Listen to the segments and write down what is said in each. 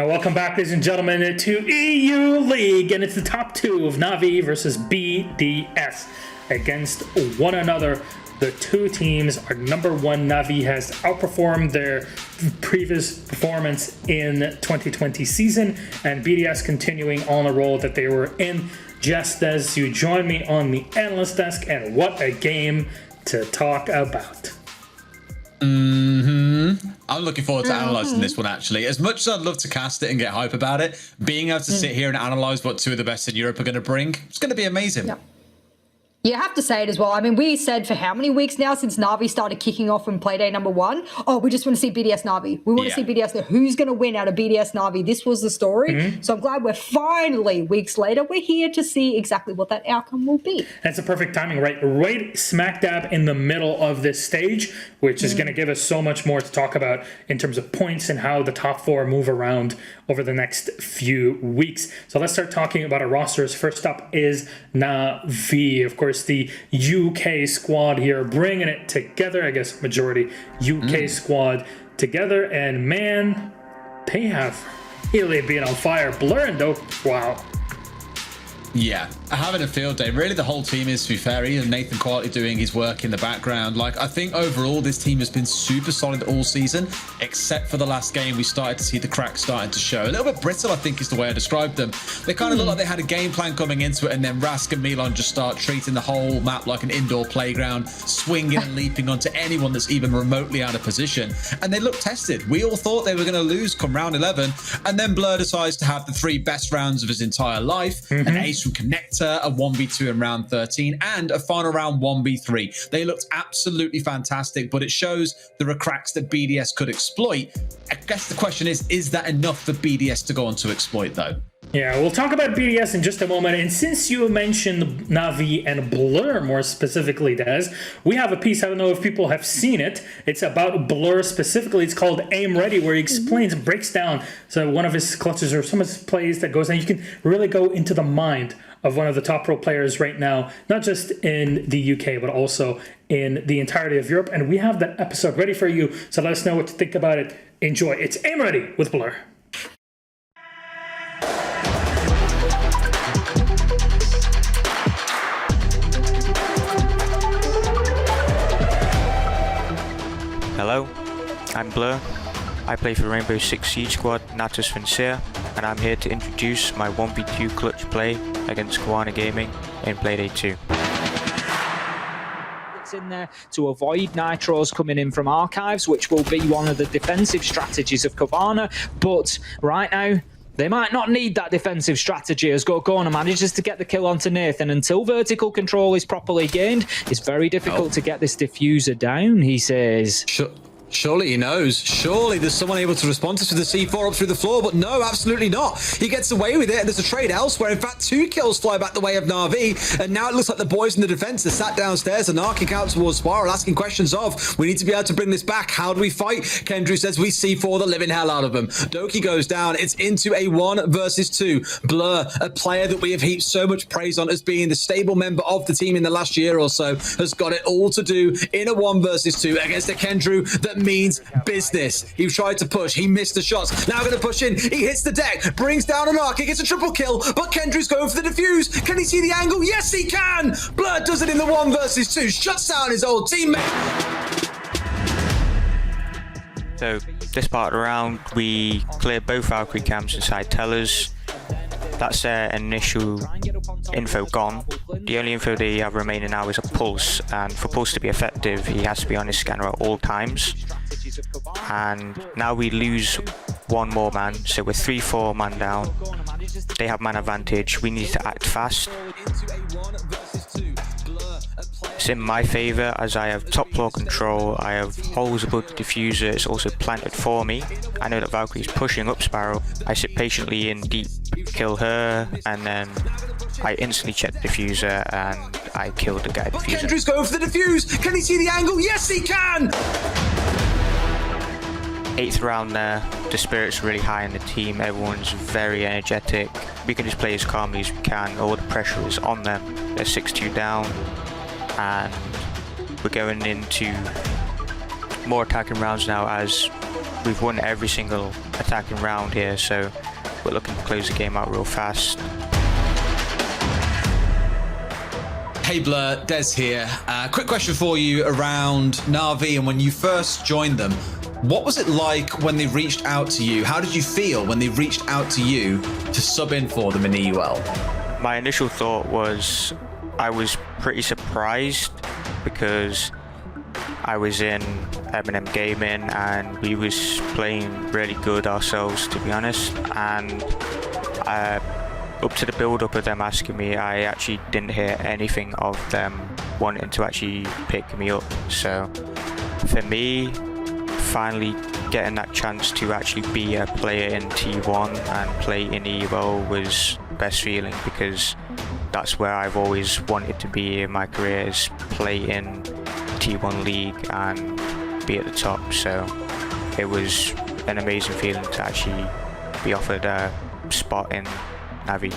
Welcome back, ladies and gentlemen, to EU League, and it's the top two of Na'Vi versus BDS against one another. The two teams are number one. Na'Vi has outperformed their previous performance in 2020 season, and BDS continuing on the roll that they were in. Just as you join me on the analyst desk, and what a game to talk about. I'm looking forward to analysing this one, actually. As much as I'd love to cast it and get hype about it, being able to sit here and analyse what two of the best in Europe are going to bring, it's going to be amazing. Yep. You have to say it as well. I mean, we said for how many weeks now since Na'Vi started kicking off from Playday number 1? Oh, we just want to see BDS Na'Vi. We want to see BDS. Who's going to win out of BDS Na'Vi? This was the story. So I'm glad we're finally, weeks later, we're here to see exactly what that outcome will be. That's a perfect timing, right smack dab in the middle of this stage, which is going to give us so much more to talk about in terms of points and how the top four move around over the next few weeks. So let's start talking about our rosters. First up is Na'Vi. Of course, the UK squad here bringing it together. I guess majority UK squad together, and man, they have really been on fire. BLURR and Dope, wow. Yeah, having a field day. Really, the whole team is, to be fair. Even Nathan quietly doing his work in the background. Like, I think overall, this team has been super solid all season, except for the last game. We started to see the cracks starting to show. A little bit brittle, I think, is the way I described them. They kind of look like they had a game plan coming into it, and then Rask and Milan just start treating the whole map like an indoor playground, swinging and leaping onto anyone that's even remotely out of position. And they look tested. We all thought they were going to lose come round 11, and then BLURR decides to have the 3 best rounds of his entire life. An ace from Connector, a 1v2 in round 13, and a final round 1v3. They looked absolutely fantastic, but it shows there are cracks that BDS could exploit. I guess the question is that enough for BDS to go on to exploit, though? Yeah, we'll talk about BDS in just a moment. And since you mentioned Na'Vi and BLURR more specifically, Des, we have a piece, I don't know if people have seen it. It's about BLURR specifically. It's called Aim Ready, where he explains, breaks down one of his clutches or some of his plays that goes, and you can really go into the mind of one of the top pro players right now, not just in the UK, but also in the entirety of Europe. And we have that episode ready for you, so let us know what to think about it. Enjoy. It's Aim Ready with BLURR. Hello, I'm BLURR. I play for Rainbow Six Siege Squad, Natus Vincere, and I'm here to introduce my 1v2 clutch play against Kawana Gaming in Playday 2. It's in there to avoid nitros coming in from archives, which will be one of the defensive strategies of Kawana, but right now, they might not need that defensive strategy as Gorgona manages to get the kill onto Nathan. Until vertical control is properly gained, it's very difficult to get this diffuser down, he says. Surely he knows. Surely there's someone able to respond to the C4 up through the floor, but no, absolutely not. He gets away with it, and there's a trade elsewhere. In fact, 2 kills fly back the way of Na'Vi, and now it looks like the boys in the defense are sat downstairs and arcing out towards Spiral, asking questions of, we need to be able to bring this back. How do we fight? Kendrew says, we C4 the living hell out of them. Doki goes down. It's into a 1 versus 2. BLURR, a player that we have heaped so much praise on as being the stable member of the team in the last year or so, has got it all to do in a 1 versus 2 against a Kendrew that means business. He tried to push, he missed the shots, now going to push in, he hits the deck, brings down an arc, he gets a triple kill, but Kendrew's going for the defuse. Can he see the angle? Yes, he can! BLURR does it in the 1 versus 2, shuts down his old teammate. So this part of the round, we cleared both Valkyrie camps inside tellers. That's their initial info gone. The only info they have remaining now is a pulse, and for pulse to be effective, he has to be on his scanner at all times. And now we lose 1 more man, so we're 3-4 man down. They have man advantage, we need to act fast. It's in my favour as I have top floor control, I have holes above the diffuser, it's also planted for me. I know that Valkyrie is pushing up Spiral, I sit patiently in deep, kill her, and then I instantly check the diffuser and I kill the guy diffuser. Kendrew's going for the diffuse, can he see the angle? Yes he can! 8th round there, the spirit's really high in the team, everyone's very energetic. We can just play as calmly as we can, all the pressure is on them. They're 6-2 down, and we're going into more attacking rounds now as we've won every single attacking round here, so we're looking to close the game out real fast. Hey BLURR, Des here. Quick question for you around Na'Vi and when you first joined them. What was it like when they reached out to you? How did you feel when they reached out to you to sub in for them in EUL? My initial thought was I was pretty surprised because I was in Eminem Gaming and we was playing really good ourselves, to be honest, and up to the build-up of them asking me, I actually didn't hear anything of them wanting to actually pick me up. So for me, finally getting that chance to actually be a player in T1 and play in EVO was the best feeling, because that's where I've always wanted to be in my career, is play in T1 League and be at the top. So it was an amazing feeling to actually be offered a spot in Na'Vi.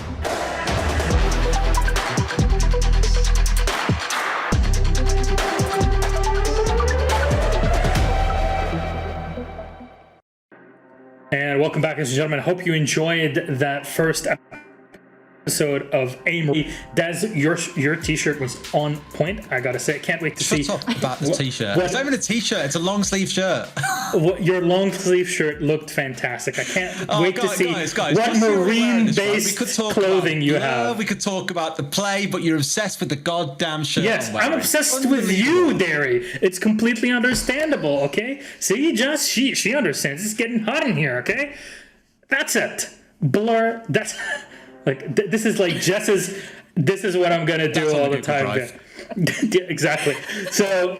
And welcome back, ladies and gentlemen. I hope you enjoyed that first episode of AIM. Des, your t-shirt was on point. I gotta say, I can't wait to see. Shut up about the t-shirt. It's not even a t-shirt, it's a long sleeve shirt. Your long sleeve shirt looked fantastic. I can't wait to see guys, what marine-based clothing you have. We could talk about the play, but you're obsessed with the goddamn shirt. Yes, I'm obsessed with you, Derry. It's completely understandable, okay? See, Jess, she understands. It's getting hot in here, okay? That's it. BLURR, that's... Like, this is like Jess's, this is what I'm going to do all the time. Yeah, exactly. So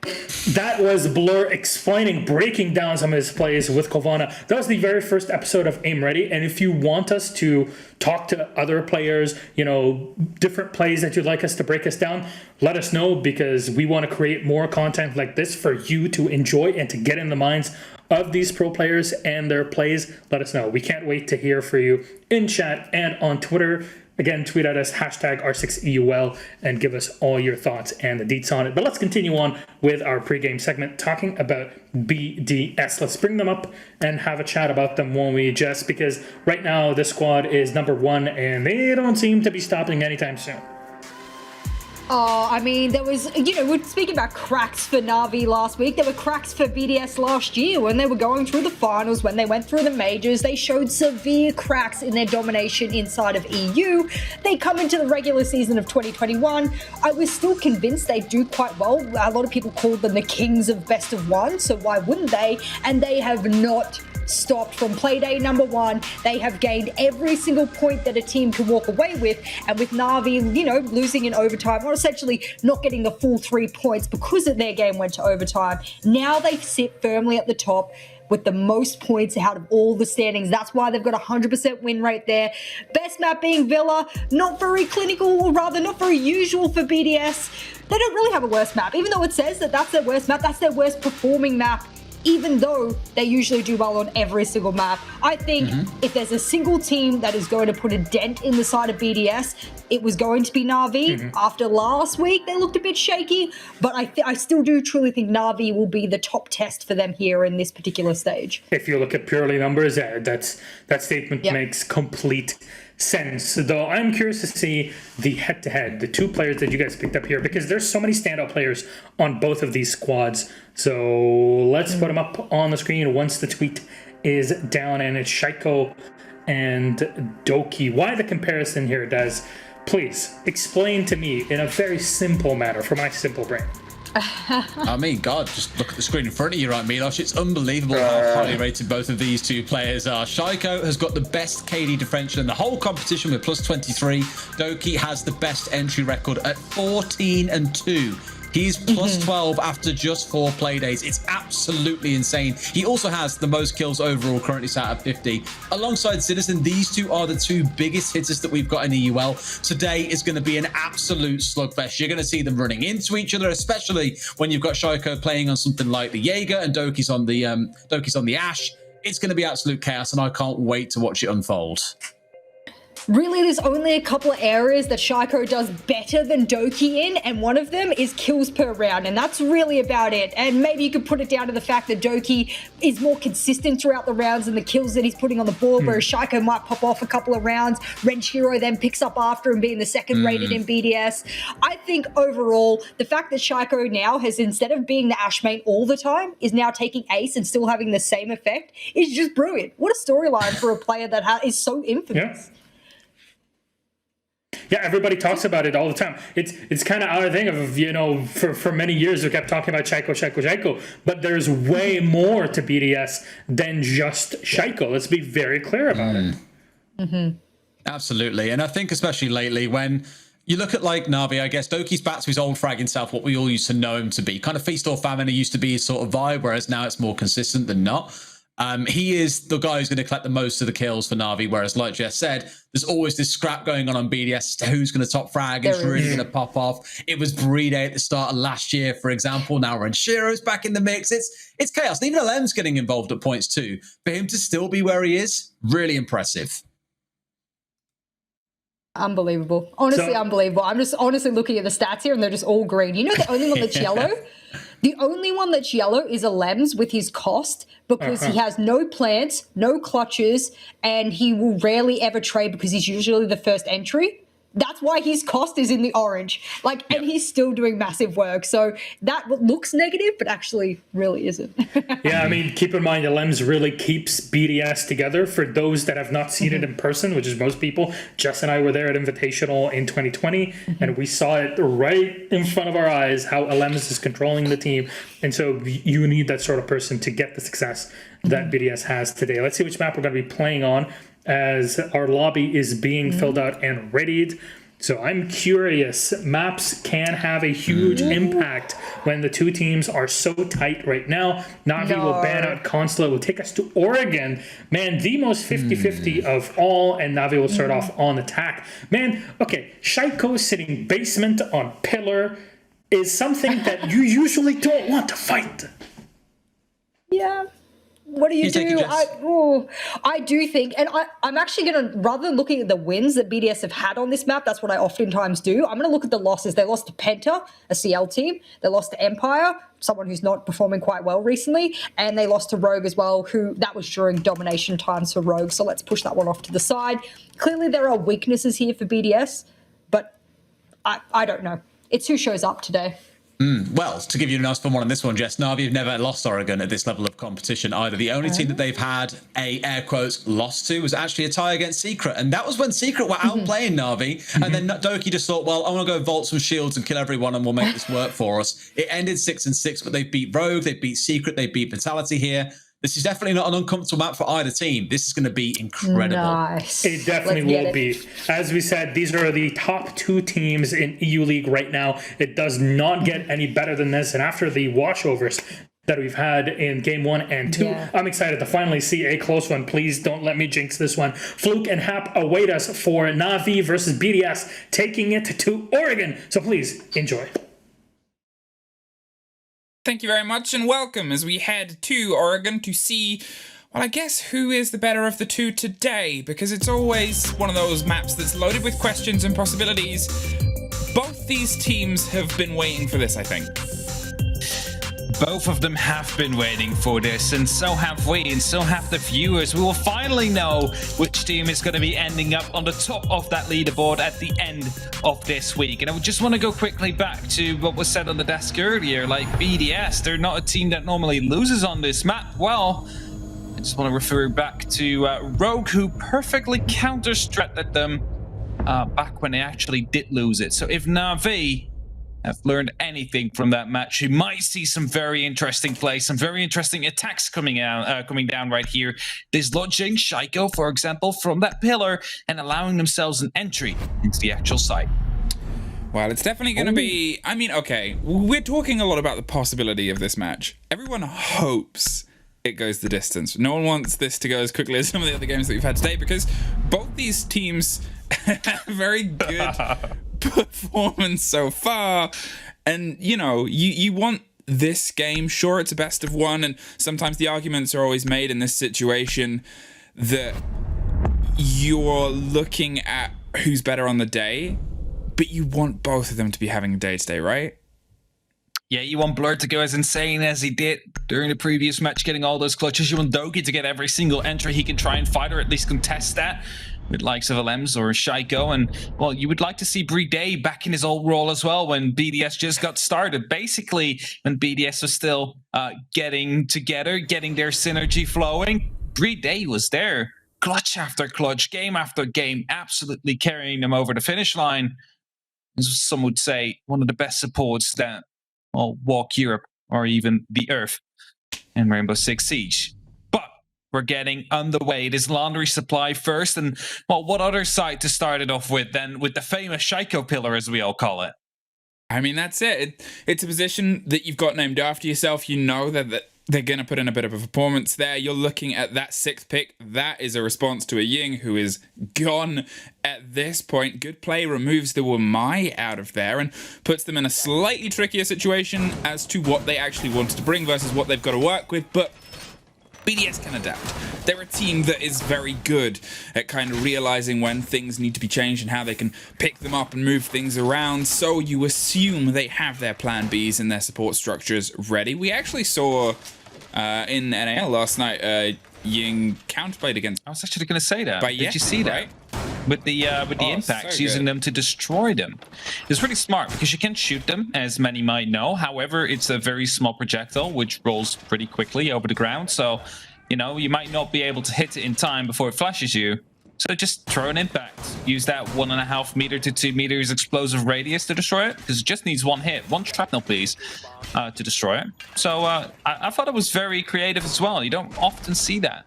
that was BLURR explaining, breaking down some of his plays with Kovana. That was the very first episode of Aim Ready. And if you want us to talk to other players, you know, different plays that you'd like us to break us down, let us know, because we want to create more content like this for you to enjoy and to get in the minds of these pro players and their plays. Let us know. We can't wait to hear from you in chat and on Twitter. Again, tweet at us, hashtag R6EUL, and give us all your thoughts and the deets on it. But let's continue on with our pregame segment, talking about BDS. Let's bring them up and have a chat about them, won't we, Jess? Because right now, this squad is number 1, and they don't seem to be stopping anytime soon. Oh, I mean, there was, you know, we're speaking about cracks for Na'Vi last week. There were cracks for BDS last year when they were going through the finals, when they went through the majors. They showed severe cracks in their domination inside of EU. They come into the regular season of 2021. I was still convinced they do quite well. A lot of people called them the kings of best of one, so why wouldn't they? And they have not stopped from Playday number 1. They have gained every single point that a team can walk away with, and with Na'Vi, you know, losing in overtime, or essentially not getting the full 3 points because their game went to overtime, now they sit firmly at the top with the most points out of all the standings. That's why they've got a 100% win rate there. Best map being Villa, not very clinical, or rather not very usual for BDS. They don't really have a worst map, even though it says that that's their worst map, that's their worst performing map, even though they usually do well on every single map. I think if there's a single team that is going to put a dent in the side of BDS, it was going to be Na'Vi. After last week, they looked a bit shaky, but I still do truly think Na'Vi will be the top test for them here in this particular stage. If you look at purely numbers, that statement makes complete sense. Though I'm curious to see the head-to-head, the 2 players that you guys picked up here, because there's so many standout players on both of these squads. So let's put them up on the screen once the tweet is down, and it's Shaiko and Doki. Why the comparison here, Des? Please explain to me in a very simple manner for my simple brain. I mean, God, just look at the screen in front of you, right, Milosh? It's unbelievable how highly rated both of these 2 players are. Shaiko has got the best KD differential in the whole competition with plus 23. Doki has the best entry record at 14-2. He's plus 12 after just 4 play days. It's absolutely insane. He also has the most kills overall, currently sat at 50. Alongside Citizen, these 2 are the 2 biggest hitters that we've got in EUL. Today is going to be an absolute slugfest. You're going to see them running into each other, especially when you've got Shaiko playing on something like the Jaeger and Doki's on the Ash. It's going to be absolute chaos, and I can't wait to watch it unfold. Really, there's only a couple of areas that Shaiko does better than Doki in, and one of them is kills per round, and that's really about it. And maybe you could put it down to the fact that Doki is more consistent throughout the rounds and the kills that he's putting on the board, whereas Shaiko might pop off a couple of rounds. Renshiro then picks up after him being the second rated in BDS. I think overall, the fact that Shaiko now has, instead of being the Ashe main all the time, is now taking Ace and still having the same effect is just brilliant. What a storyline for a player that is so infamous. Yeah, everybody talks about it all the time. It's kind of our thing of, you know, for many years we kept talking about Shaiko, but there's way more to BDS than just Shaiko. Let's be very clear about it. Absolutely. And I think especially lately when you look at like Na'Vi, I guess Doki's back to his old fragging self, what we all used to know him to be. Kind of feast or famine, he used to be his sort of vibe, whereas now it's more consistent than not. He is the guy who's going to collect the most of the kills for Na'Vi, whereas like Jess said, there's always this scrap going on BDS as to who's going to top frag, who's really going to pop off. It was Breeday at the start of last year, for example. Now Renshiro's back in the mix. It's chaos. And even LM's getting involved at points too. For him to still be where he is, really impressive. Unbelievable. Honestly, unbelievable. I'm just honestly looking at the stats here and they're just all green. You know, the only one that's yellow? The only one that's yellow is a Lems with his cost because he has no plants, no clutches, and he will rarely ever trade because he's usually the first entry. That's why his cost is in the orange. And he's still doing massive work. So that looks negative, but actually really isn't. Yeah, I mean, keep in mind, the LEMS really keeps BDS together. For those that have not seen it in person, which is most people, Jess and I were there at Invitational in 2020, and we saw it right in front of our eyes, how LEMS is controlling the team. And so you need that sort of person to get the success that BDS has today. Let's see which map we're going to be playing on as our lobby is being filled out and readied. So I'm curious. Maps can have a huge impact when the two teams are so tight right now. Na'Vi will ban out Consulate, will take us to Oregon. Man, the most 50-50 of all, and Na'Vi will start off on attack. Man, okay, Shaiko sitting basement on pillar is something that you usually don't want to fight. Yeah. What do you do? I do think, and I'm actually going to, rather than looking at the wins that BDS have had on this map, that's what I oftentimes do. I'm going to look at the losses. They lost to Penta, a CL team. They lost to Empire, someone who's not performing quite well recently. And they lost to Rogue as well, who that was during domination times for Rogue. So let's push that one off to the side. Clearly there are weaknesses here for BDS, but I don't know. It's who shows up today. Well, to give you a nice fun one on this one, Jess, Na'Vi have never lost Oregon at this level of competition either. The only team that they've had a, air quotes, loss to was actually a tie against Secret. And that was when Secret were outplaying Na'Vi. And then Doki just thought, well, I want to go vault some shields and kill everyone and we'll make this work for us. It ended 6-6, but they beat Rogue, they beat Secret, they beat Vitality here. This is definitely not an uncomfortable map for either team. This is going to be incredible. Nice. It definitely will be. As we said, these are the top two teams in EU League right now. It does not get any better than this. And after the washovers that we've had in game 1 and 2, I'm excited to finally see a close one. Please don't let me jinx this one. Fluke and Hap await us for Na'Vi versus BDS, taking it to Oregon. So please enjoy. Thank you very much and welcome as we head to Oregon to see, well, I guess who is the better of the two today, because it's always one of those maps that's loaded with questions and possibilities. Both these teams have been waiting for this, I think. Both of them have been waiting for this, and so have we, and so have the viewers. We will finally know which team is going to be ending up on the top of that leaderboard at the end of this week. And I just want to go quickly back to what was said on the desk earlier, like BDS, they're not a team that normally loses on this map. Well, I just want to refer back to Rogue, who perfectly counter-stretted them back when they actually did lose it. So if Na'Vi have learned anything from that match, you might see some very interesting plays, some very interesting attacks coming down right here, dislodging Shaiko, for example, from that pillar and allowing themselves an entry into the actual site. Well, it's definitely going to be, I mean, okay, we're talking a lot about the possibility of this match. Everyone hopes it goes the distance. No one wants this to go as quickly as some of the other games that we've had today, because both these teams have very good performance so far, and you know, you want this game, sure, it's a best of one, and sometimes the arguments are always made in this situation that you're looking at who's better on the day, but you want both of them to be having a day today, right? Yeah, you want BLURR to go as insane as he did during the previous match, getting all those clutches. You want Doki to get every single entry he can try and fight, or at least contest that, with likes of Alems or Shaiko. And, well, you would like to see Playday back in his old role as well when BDS just got started. Basically, when BDS was still getting together, getting their synergy flowing, Playday was there. Clutch after clutch, game after game, absolutely carrying them over the finish line. As some would say, one of the best supports that walk Europe or even the Earth in Rainbow Six Siege. But we're getting underway. It is Laundry Supply first, and well, what other site to start it off with than with the famous Shaiko pillar, as we all call it? I mean, that's it. It's a position that you've got named after yourself. You know that they're going to put in a bit of a performance there. You're looking at that 6th pick. That is a response to a Ying who is gone at this point. Good play removes the Wamai out of there and puts them in a slightly trickier situation as to what they actually wanted to bring versus what they've got to work with. But BDS can adapt. They're a team that is very good at kind of realizing when things need to be changed and how they can pick them up and move things around. So you assume they have their plan Bs and their support structures ready. We actually saw in NAL last night, Ying counterplayed against. I was actually going to say that. Did you see that? Right? With the impacts, so using them to destroy them. It's pretty smart because you can shoot them, as many might know. However, it's a very small projectile which rolls pretty quickly over the ground. So, you know, you might not be able to hit it in time before it flashes you. So just throw an impact. Use that 1.5 meter to 2 meters explosive radius to destroy it, because it just needs one hit, one shrapnel piece to destroy it. So I thought it was very creative as well. You don't often see that.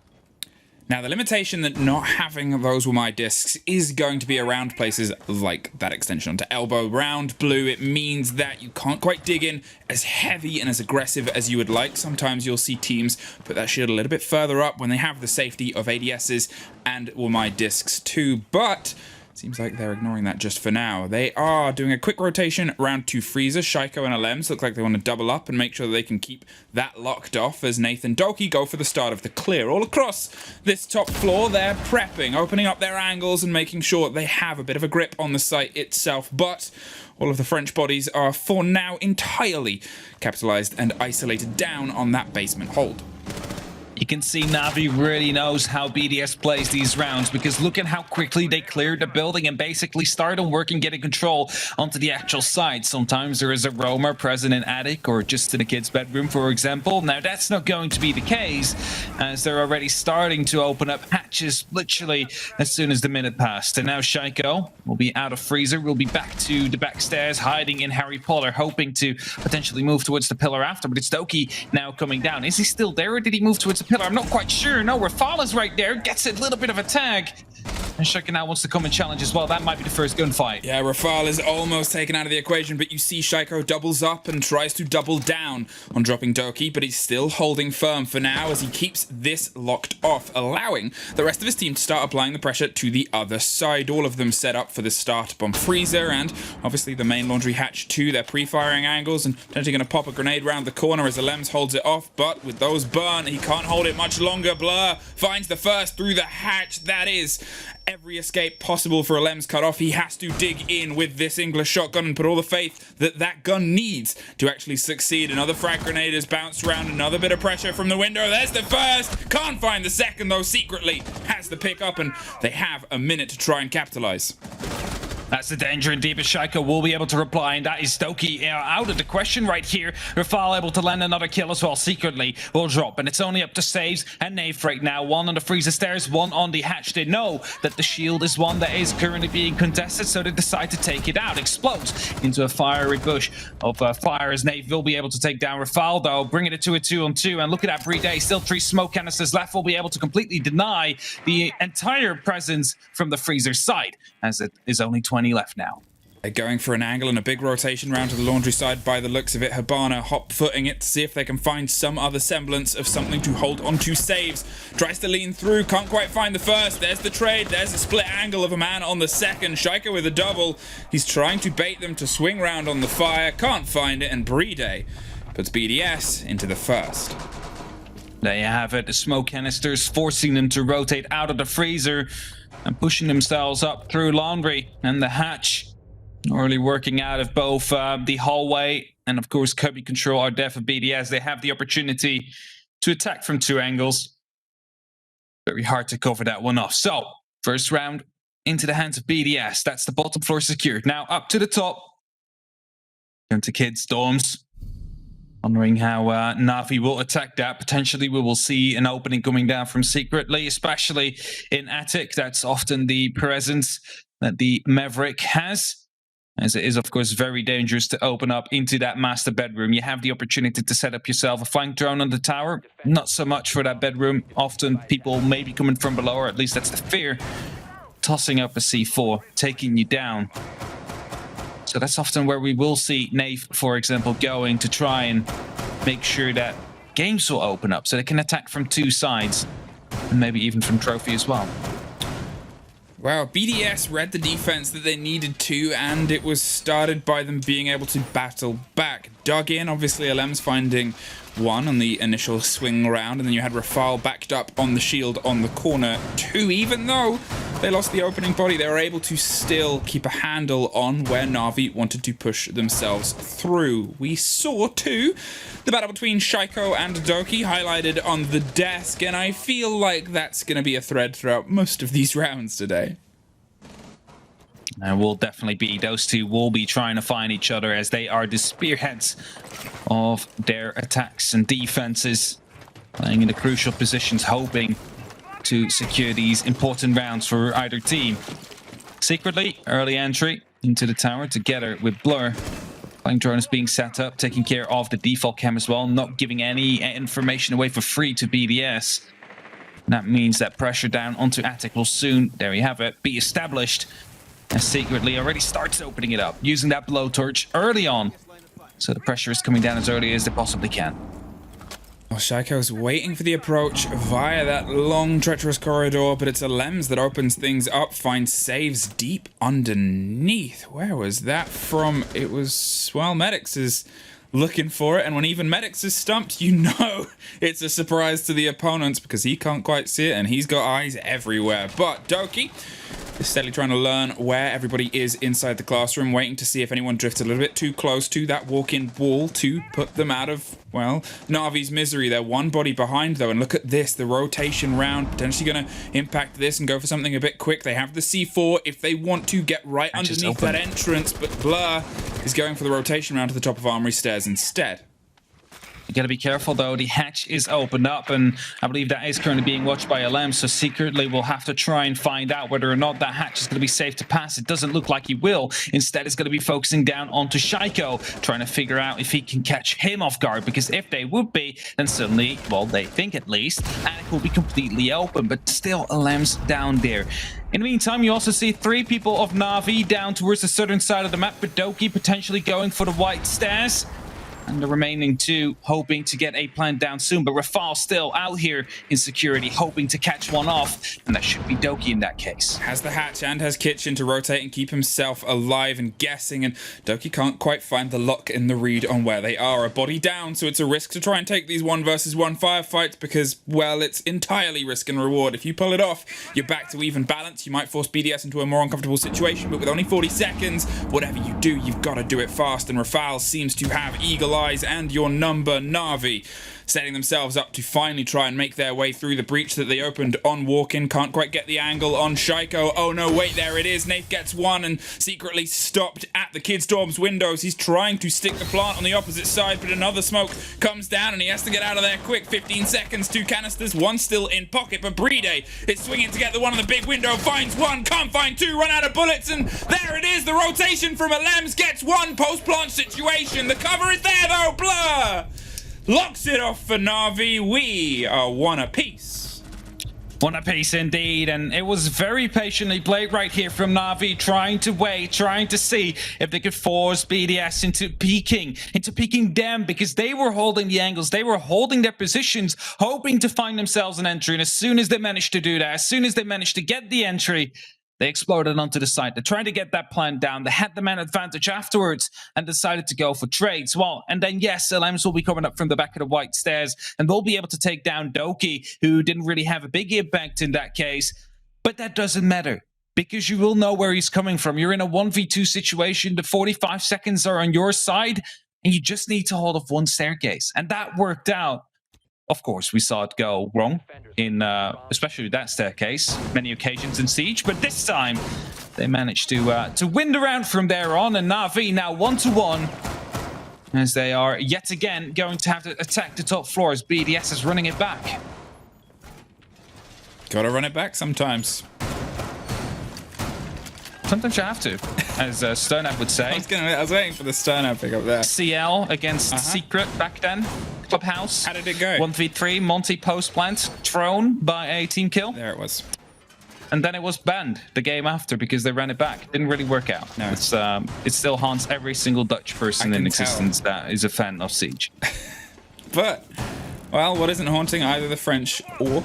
Now, the limitation that not having those Wamai discs is going to be around places like that extension onto elbow. Round blue, it means that you can't quite dig in as heavy and as aggressive as you would like. Sometimes you'll see teams put that shield a little bit further up when they have the safety of ADSs and Wamai discs too, but seems like they're ignoring that just for now. They are doing a quick rotation around to Freezer. Shaiko and Alems look like they want to double up and make sure that they can keep that locked off as Nathan Doki go for the start of the clear. All across this top floor, they're prepping, opening up their angles and making sure they have a bit of a grip on the site itself. But all of the French bodies are for now entirely capitalized and isolated down on that basement hold. You can see Na'Vi really knows how BDS plays these rounds, because look at how quickly they cleared the building and basically started working, getting control onto the actual site. Sometimes there is a roamer present in attic or just in a kid's bedroom, for example. Now that's not going to be the case, as they're already starting to open up hatches literally as soon as the minute passed. And now Shaiko will be out of Freezer, will be back to the back stairs, hiding in Harry Potter, hoping to potentially move towards the pillar after. But it's Doki now coming down. Is he still there, or did he move towards the pillar? I'm not quite sure. No, Rafala's right there. Gets a little bit of a tag. And Shaiko now wants to come and challenge as well. That might be the first gunfight. Yeah, Rafal is almost taken out of the equation, but you see Shaiko doubles up and tries to double down on dropping Doki, but he's still holding firm for now as he keeps this locked off, allowing the rest of his team to start applying the pressure to the other side. All of them set up for the start on Freezer, and obviously the main laundry hatch too. They're pre-firing angles and potentially going to pop a grenade round the corner as Alems holds it off, but with those burn, he can't hold it much longer. BLURR finds the first through the hatch. That is every escape possible for Alems cut off. He has to dig in with this English shotgun and put all the faith that that gun needs to actually succeed. Another frag grenade is bounced around, another bit of pressure from the window. There's the first. Can't find the second though. Secretly has the pick up, and they have a minute to try and capitalize. That's the danger indeed, but Shaiko will be able to reply, and that is Doki out of the question right here. Rafal able to land another kill as well. Secretly will drop, and it's only up to Saves and Nave right now. One on the freezer stairs, one on the hatch. They know that the shield is one that is currently being contested, so they decide to take it out. Explodes into a fiery bush of fire as Nave will be able to take down Rafal, though, bringing it to a 2-on-2. And look at that, Playday, still 3 smoke canisters left, will be able to completely deny the entire presence from the freezer side, as it is only 20 left now. They're going for an angle and a big rotation round to the laundry side by the looks of it. Habana hop-footing it to see if they can find some other semblance of something to hold on to. Saves. Tries to lean through. Can't quite find the first. There's the trade. There's a split angle of a man on the second. Shaiko with a double. He's trying to bait them to swing round on the fire. Can't find it. And Playday puts BDS into the first. There you have it. The smoke canisters forcing them to rotate out of the freezer and pushing themselves up through laundry and the hatch. Already working out of both the hallway and, of course, Kirby Control are there for BDS. They have the opportunity to attack from 2 angles. Very hard to cover that one off. So, first round into the hands of BDS. That's the bottom floor secured. Now up to the top. Going to Kids Dorms. Wondering how Na'Vi will attack that. Potentially we will see an opening coming down from Secretly, especially in Attic. That's often the presence that the Maverick has, as it is, of course, very dangerous to open up into that master bedroom. You have the opportunity to set up yourself a flank drone on the tower. Not so much for that bedroom. Often people may be coming from below, or at least that's the fear. Tossing up a C4, taking you down. So that's often where we will see Nave, for example, going to try and make sure that games will open up so they can attack from 2 sides and maybe even from Trophy as well. Wow, BDS read the defense that they needed to, and it was started by them being able to battle back. Dug in, obviously, LM's finding 1 on the initial swing round, and then you had Rafal backed up on the shield on the corner 2. Even though they lost the opening body, they were able to still keep a handle on where Na'Vi wanted to push themselves through. We saw, too, the battle between Shaiko and Doki highlighted on the desk, and I feel like that's going to be a thread throughout most of these rounds today. And will definitely be, those two will be trying to find each other as they are the spearheads of their attacks and defenses, playing in the crucial positions, hoping to secure these important rounds for either team. Secretly, early entry into the tower together with BLURR. Flying drone is being set up, taking care of the default cam as well, not giving any information away for free to BDS. That means that pressure down onto Attic will soon, there you have it, be established. And Secretly already starts opening it up, using that blowtorch early on. So the pressure is coming down as early as they possibly can. Well, Shaiko's waiting for the approach via that long, treacherous corridor, but it's a Lems that opens things up, finds saves deep underneath. Where was that from? It was, well, Medics is looking for it, and when even Medics is stumped, you know it's a surprise to the opponents because he can't quite see it, and he's got eyes everywhere. But Doki is steadily trying to learn where everybody is inside the classroom, waiting to see if anyone drifts a little bit too close to that walk-in wall to put them out of, well, Na'Vi's misery. They're 1 body behind, though, and look at this, the rotation round, potentially going to impact this and go for something a bit quick. They have the C4 if they want to get right underneath that entrance, but BLURR is going for the rotation round to the top of Armory Stairs instead. You gotta be careful though, the hatch is opened up and I believe that is currently being watched by LM, so Secretly we'll have to try and find out whether or not that hatch is gonna be safe to pass. It doesn't look like he will. Instead, it's gonna be focusing down onto Shaiko, trying to figure out if he can catch him off guard, because if they would be, then suddenly, well, they think at least, Attic will be completely open, but still LM's down there. In the meantime, you also see 3 people of Na'Vi down towards the southern side of the map, with Doki potentially going for the white stairs. And the remaining 2 hoping to get a plant down soon, but Rafal still out here in security, hoping to catch one off, and that should be Doki in that case. Has the hatch and has Kitchen to rotate and keep himself alive and guessing, and Doki can't quite find the lock in the read on where they are. A body down, so it's a risk to try and take these 1 versus 1 firefights because, well, it's entirely risk and reward. If you pull it off, you're back to even balance. You might force BDS into a more uncomfortable situation, but with only 40 seconds, whatever you do, you've got to do it fast, and Rafal seems to have eagle eyes and your number, Na'Vi, setting themselves up to finally try and make their way through the breach that they opened on walk-in. Can't quite get the angle on Shaiko. Oh no, wait, there it is. Nath gets 1 and Secretly stopped at the Kids' Dorms windows. He's trying to stick the plant on the opposite side, but another smoke comes down and he has to get out of there quick. 15 seconds, 2 canisters, 1 still in pocket, but Playday is swinging to get the one on the big window, finds 1, can't find 2, run out of bullets, and there it is. The rotation from Alems gets 1, post-plant situation. The cover is there though. BLURR locks it off for Na'Vi. We are 1 apiece. 1 apiece indeed, and it was very patiently played right here from Na'Vi, trying to wait, trying to see if they could force BDS into peeking them, because they were holding the angles, they were holding their positions, hoping to find themselves an entry, and as soon as they managed to do that, as soon as they managed to get the entry, They exploded onto the site. They're trying to get that plant down. They had the man advantage afterwards and decided to go for trades. Well, and then, yes, LMs will be coming up from the back of the white stairs and they'll be able to take down Doki, who didn't really have a big impact in that case. But that doesn't matter because you will know where he's coming from. You're in a 1v2 situation. The 45 seconds are on your side and you just need to hold off one staircase. And that worked out. Of course, we saw it go wrong in especially that staircase, many occasions in Siege, but this time they managed to win the round from there on, and Na'Vi now 1-1 as they are yet again going to have to attack the top floors. BDS is running it back. Gotta run it back sometimes. Sometimes you have to, as Sternap would say. I was waiting for the Sternap pick up there. CL against Secret back then. Clubhouse. How did it go? 1v3, Monty post plant, thrown by a team kill. There it was. And then it was banned the game after because they ran it back. Didn't really work out. No. It still haunts every single Dutch person in existence that is a fan of Siege. But, well, what isn't haunting either the French or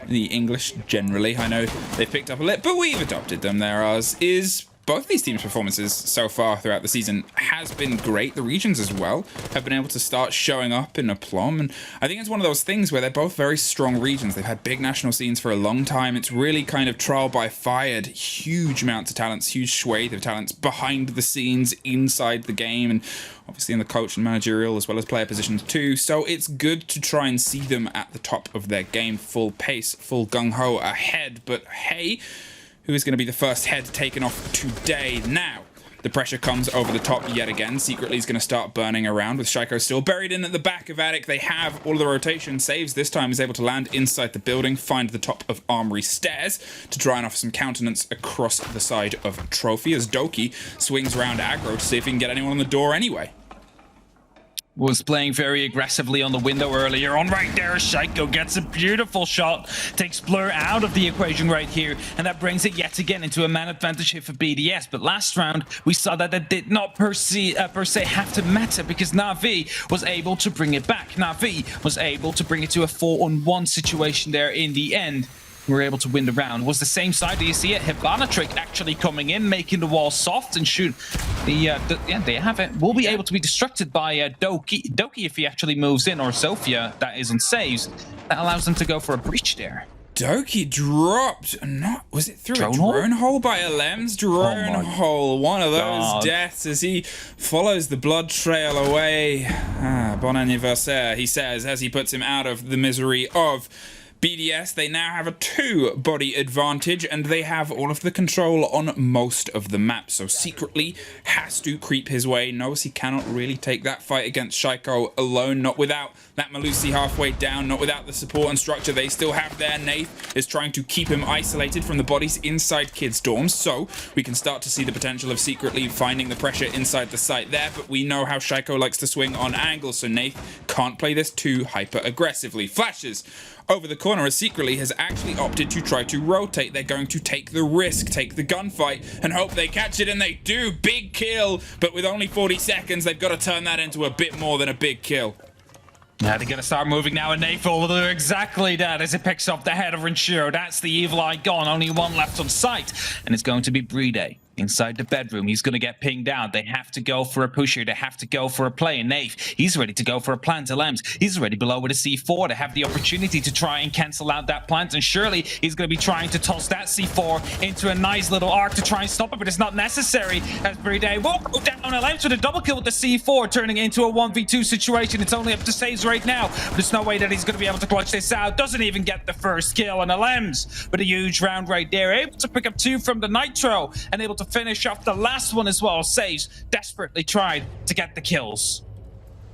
the English generally? I know they've picked up a lit, but we've adopted them. Ours is both of these teams' performances so far throughout the season has been great. The regions as well have been able to start showing up in aplomb, and I think it's one of those things where they're both very strong regions. They've had big national scenes for a long time. It's really kind of trial by fire. Huge amounts of talents, huge swathe of talents behind the scenes, inside the game, and obviously in the coach and managerial as well as player positions too. So it's good to try and see them at the top of their game, full pace, full gung-ho ahead. But hey, who is going to be the first head taken off today? Now, the pressure comes over the top yet again. Secretly is going to start burning around with Shaiko still buried in at the back of Attic. They have all of the rotation saves. This time is able to land inside the building, find the top of Armory stairs to try and offer some countenance across the side of Trophy as Doki swings around aggro to see if he can get anyone on the door anyway. Was playing very aggressively on the window earlier on. Right there, Shaiko gets a beautiful shot, takes BLURR out of the equation right here, and that brings it yet again into a man advantage here for BDS. But last round, we saw that it did not per se have to matter because Na'Vi was able to bring it back. Na'Vi was able to bring it to a 4-on-1 situation there in the end. We were able to win the round. Was the same side. Do you see it? Hibana Trick actually coming in, making the wall soft and shoot. Yeah, they have it. Will be able to be destructed by Doki if he actually moves in, or Sophia that is on saves. That allows them to go for a breach there. Doki dropped. Was it through a drone hole by LM's drone hole? One of those deaths as he follows the blood trail away. Bon anniversaire, he says, as he puts him out of the misery of BDS. They now have a 2-body advantage and they have all of the control on most of the map. So Secretly has to creep his way. Knows he cannot really take that fight against Shaiko alone. Not without that Malusi halfway down. Not without the support and structure they still have there. Nath is trying to keep him isolated from the bodies inside kids' dorms. So we can start to see the potential of Secretly finding the pressure inside the site there. But we know how Shaiko likes to swing on angles. So Nath can't play this too hyper aggressively. Flashes over the corner as Secretly has actually opted to try to rotate. They're going to take the risk, take the gunfight, and hope they catch it, and they do. Big kill, but with only 40 seconds, they've got to turn that into a bit more than a big kill. Yeah, they're going to start moving now, and Nath will do exactly that as it picks up the head of Renshiro. That's the evil eye gone. Only one left on site, and it's going to be Playday. Inside the bedroom, he's going to get pinged out. They have to go for a pusher. They have to go for a play. And Nath, he's ready to go for a plant. LMs, he's already below with a C4. They have the opportunity to try and cancel out that plant. And surely he's going to be trying to toss that C4 into a nice little arc to try and stop it. But it's not necessary as Playday will go down. LMs with a double kill with the C4, turning it into a 1v2 situation. It's only up to saves right now. But there's no way that he's going to be able to clutch this out. Doesn't even get the first kill. And LMs with a huge round right there. Able to pick up 2 from the Nitro and able to finish off the last one as well. Saves desperately tried to get the kills.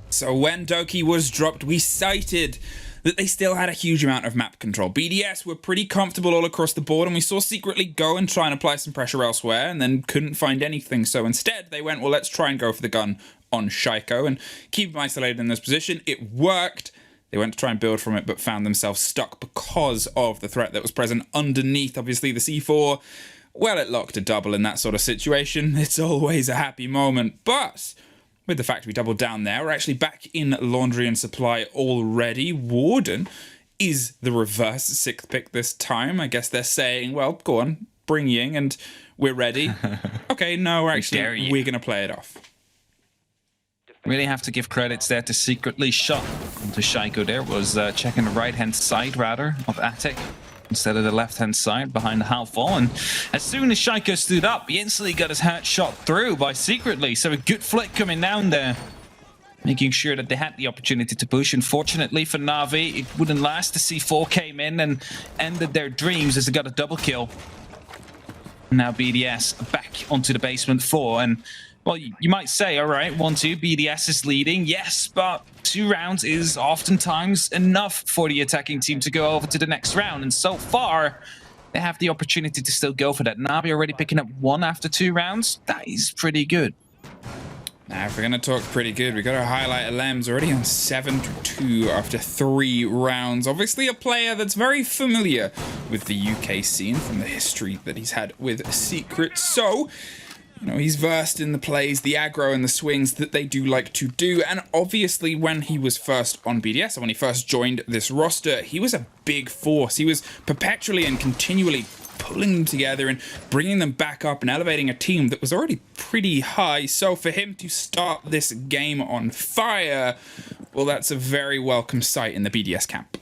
So when Doki was dropped, we cited that they still had a huge amount of map control. BDS were pretty comfortable all across the board, and we saw Secretly go and try and apply some pressure elsewhere and then couldn't find anything. So instead they went, well, let's try and go for the gun on Shaiko and keep him isolated in this position. It worked. They went to try and build from it, but found themselves stuck because of the threat that was present underneath. Obviously the C4, well, it locked a double in that sort of situation. It's always a happy moment. But with the fact we doubled down there, we're actually back in Laundry and Supply already. Warden is the reverse 6th pick this time. I guess they're saying, well, go on, bring Ying, and we're ready. Okay, no, dare we're you. going to play it off. Really have to give credits there to secretly shot onto Shaiko there. Was checking the right-hand side, rather, of Attic instead of the left-hand side behind the half wall. And as soon as Shaiko stood up, he instantly got his hat shot through by secretly. So a good flick coming down there, making sure that they had the opportunity to push. Unfortunately for Na'Vi, it wouldn't last. The C4 came in and ended their dreams as they got a double kill. Now BDS back onto the basement floor, and well, you might say, all right, 1-2, BDS is leading. Yes, but 2 rounds is oftentimes enough for the attacking team to go over to the next round. And so far, they have the opportunity to still go for that. Navi already picking up 1 after 2 rounds. That is pretty good. Now, if we're going to talk pretty good, we've got to highlight Alem's already on 7-2 after 3 rounds. Obviously a player that's very familiar with the UK scene from the history that he's had with Secret. So, you know, he's versed in the plays, the aggro and the swings that they do like to do. And obviously when he was first on BDS, and when he first joined this roster, he was a big force. He was perpetually and continually pulling them together and bringing them back up and elevating a team that was already pretty high. So for him to start this game on fire, well, that's a very welcome sight in the BDS camp.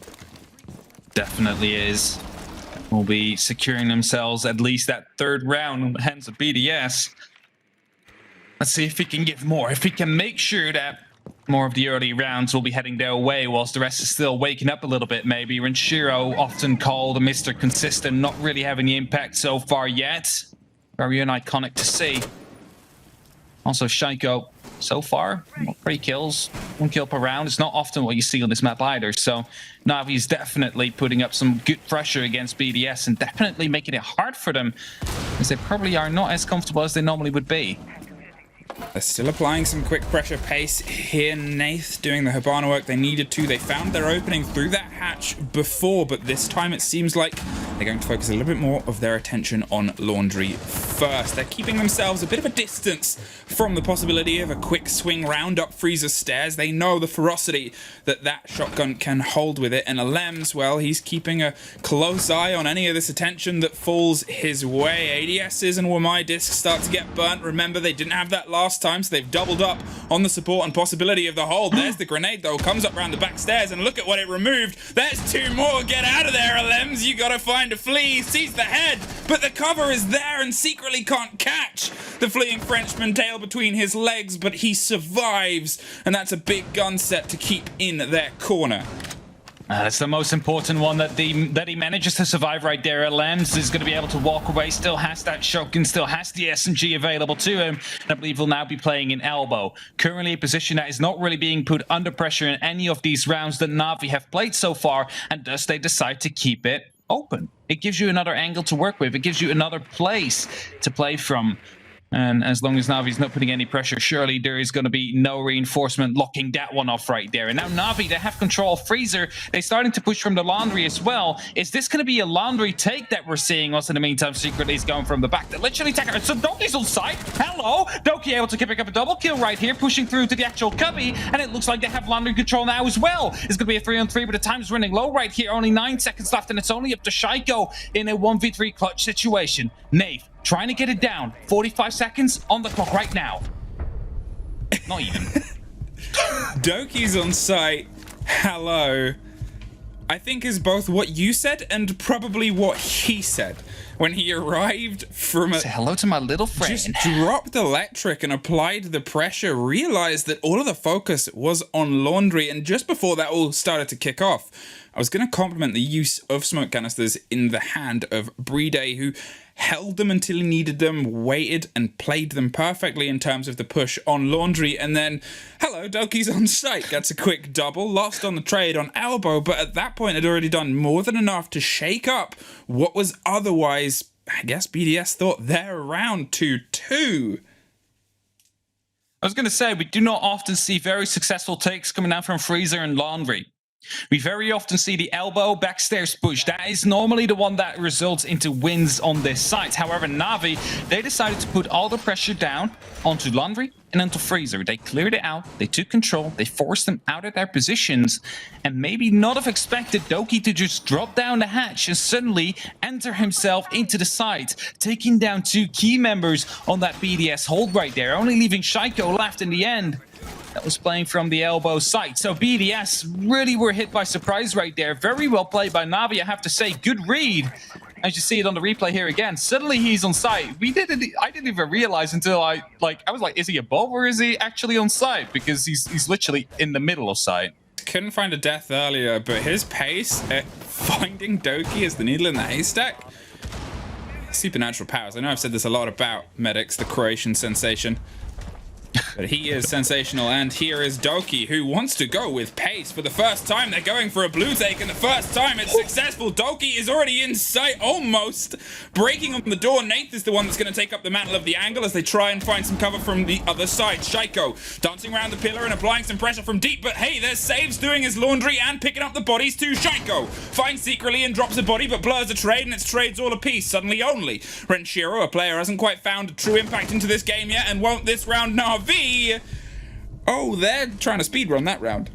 Definitely is. Will be securing themselves at least that 3rd round in the hands of BDS. Let's see if he can give more. If he can make sure that more of the early rounds will be heading their way whilst the rest is still waking up a little bit, maybe. Renshiro, often called a Mr. Consistent, not really having the impact so far yet. Very iconic to see. Also, Shaiko, so far, 3 kills, 1 kill per round. It's not often what you see on this map either. So Navi's definitely putting up some good pressure against BDS and definitely making it hard for them, as they probably are not as comfortable as they normally would be. They're still applying some quick pressure pace here. Nath doing the Hibana work they needed to. They found their opening through that hatch before, but this time it seems like they're going to focus a little bit more of their attention on Laundry first. They're keeping themselves a bit of a distance from the possibility of a quick swing round up Freezer's stairs. They know the ferocity that that shotgun can hold with it, and Alem's, well, he's keeping a close eye on any of this attention that falls his way. ADSs and Wamai discs start to get burnt. Remember, they didn't have that last time, so they've doubled up on the support and possibility of the hold. There's the grenade, though, comes up around the back stairs, and look at what it removed. There's 2 more. Get out of there, Alems. You gotta find a flea. Sees the head, but the cover is there and secretly can't catch the fleeing Frenchman, tail between his legs, but he survives, and that's a big gun set to keep in their corner. That's the most important one, that he manages to survive right there. Lens is going to be able to walk away, still has that shotgun, still has the SMG available to him, and I believe he'll now be playing in elbow. Currently a position that is not really being put under pressure in any of these rounds that Na'Vi have played so far, and thus they decide to keep it open. It gives you another angle to work with, it gives you another place to play from. And as long as Navi's not putting any pressure, surely there is going to be no reinforcement locking that one off right there. And now Na'Vi, they have control of Freezer. They're starting to push from the Laundry as well. Is this going to be a Laundry take that we're seeing? Also, in the meantime, Secretly is going from the back. They literally take her. So Doki's on site. Hello. Doki able to pick up a double kill right here, pushing through to the actual cubby. And it looks like they have Laundry control now as well. It's going to be a 3-on-3, but the time's running low right here. Only 9 seconds left, and it's only up to Shaiko in a 1v3 clutch situation. Nave trying to get it down. 45 seconds on the clock right now. Not even. Doki's on site. Hello. I think is both what you said and probably what he said when he arrived from a... Say hello to my little friend. Just dropped electric and applied the pressure, realized that all of the focus was on Laundry, and just before that all started to kick off, I was going to compliment the use of smoke canisters in the hand of Playday, who held them until he needed them, waited and played them perfectly in terms of the push on Laundry, and then, hello, Doki's on site. Gets a quick double, lost on the trade on elbow, but at that point had already done more than enough to shake up what was otherwise, I guess BDS thought, their round 2-2. I was going to say, we do not often see very successful takes coming out from Freezer and Laundry. We very often see the elbow backstairs push. That is normally the one that results into wins on this site. However, Na'Vi, they decided to put all the pressure down onto Laundry and onto Freezer. They cleared it out. They took control. They forced them out of their positions. And maybe not have expected Doki to just drop down the hatch and suddenly enter himself into the site, taking down 2 key members on that BDS hold right there, only leaving Shaiko left in the end. That was playing from the elbow side. So BDS really were hit by surprise right there. Very well played by Na'Vi, I have to say. Good read. As you see it on the replay here again. Suddenly he's on site. I didn't even realize until I was like, is he above or is he actually on site? Because he's literally in the middle of site. Couldn't find a death earlier, but his pace at finding Doki as the needle in the haystack, supernatural powers. I know I've said this a lot about Medics, the Croatian sensation. But he is sensational, and here is Doki, who wants to go with pace for the first time. They're going for a blue take, and the first time it's successful. Doki is already in sight, almost breaking on the door. Nath is the one that's going to take up the mantle of the angle as they try and find some cover from the other side. Shaiko dancing around the pillar and applying some pressure from deep, but hey, there's Saves doing his laundry and picking up the bodies too. Shaiko finds secretly and drops a body, but blurs a trade, and it's trades all apiece. Suddenly only Renshiro, a player, hasn't quite found a true impact into this game yet, and won't this round Na'Vi. Oh, they're trying to speedrun that round.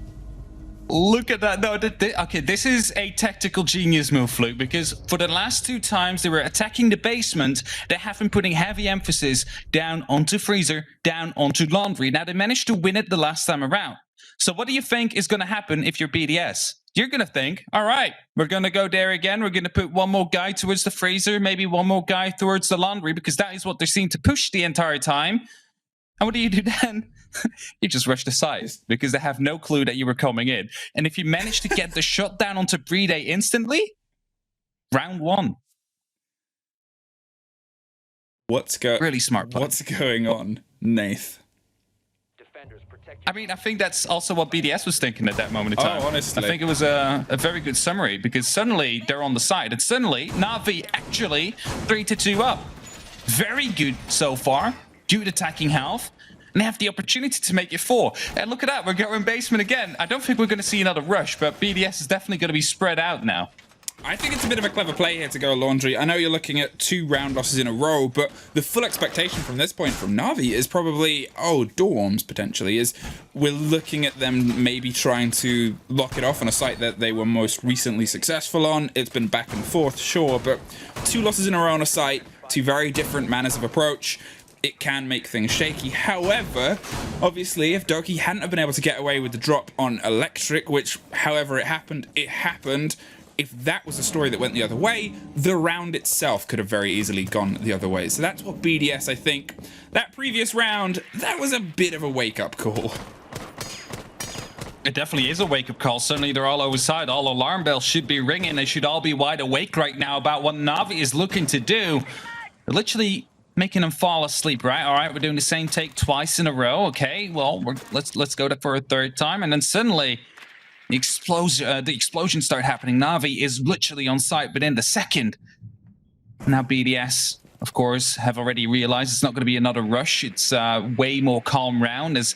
Look at that. No, okay, this is a tactical genius move, Fluke, because for the last 2 times they were attacking the basement, they have been putting heavy emphasis down onto Freezer, down onto Laundry. Now, they managed to win it the last time around. So what do you think is going to happen if you're BDS? You're going to think, all right, we're going to go there again. We're going to put one more guy towards the Freezer, maybe one more guy towards the Laundry, because that is what they seem to push the entire time. And what do you do then? You just rush the side because they have no clue that you were coming in. And if you manage to get the shot down onto Playday instantly, round 1. Really smart play. What's going on, Nath? I mean, I think that's also what BDS was thinking at that moment in time. Oh, honestly. I think it was a very good summary because suddenly they're on the side. And suddenly, Na'Vi actually 3-2 up. Very good so far. Good attacking health, and they have the opportunity to make it 4. And look at that, we're going basement again. I don't think we're going to see another rush, but BDS is definitely going to be spread out now. I think it's a bit of a clever play here to go Laundry. I know you're looking at 2 round losses in a row, but the full expectation from this point from Na'Vi is probably, Dorms potentially, is we're looking at them maybe trying to lock it off on a site that they were most recently successful on. It's been back and forth, sure, but 2 losses in a row on a site, 2 very different manners of approach. It can make things shaky. However, obviously, if Doki hadn't have been able to get away with the drop on Electric, which, however it happened, if that was a story that went the other way, the round itself could have very easily gone the other way. So that's what BDS, I think, that previous round, that was a bit of a wake-up call. It definitely is a wake-up call. Suddenly they're all overside. All alarm bells should be ringing. They should all be wide awake right now about what Na'Vi is looking to do. They're literally making them fall asleep, right? All right, we're doing the same take twice in a row. Okay, well, let's go for a 3rd time, and then suddenly the explosions start happening. Na'Vi is literally on site within the second. Now BDS, of course, have already realized it's not going to be another rush. It's way more calm round as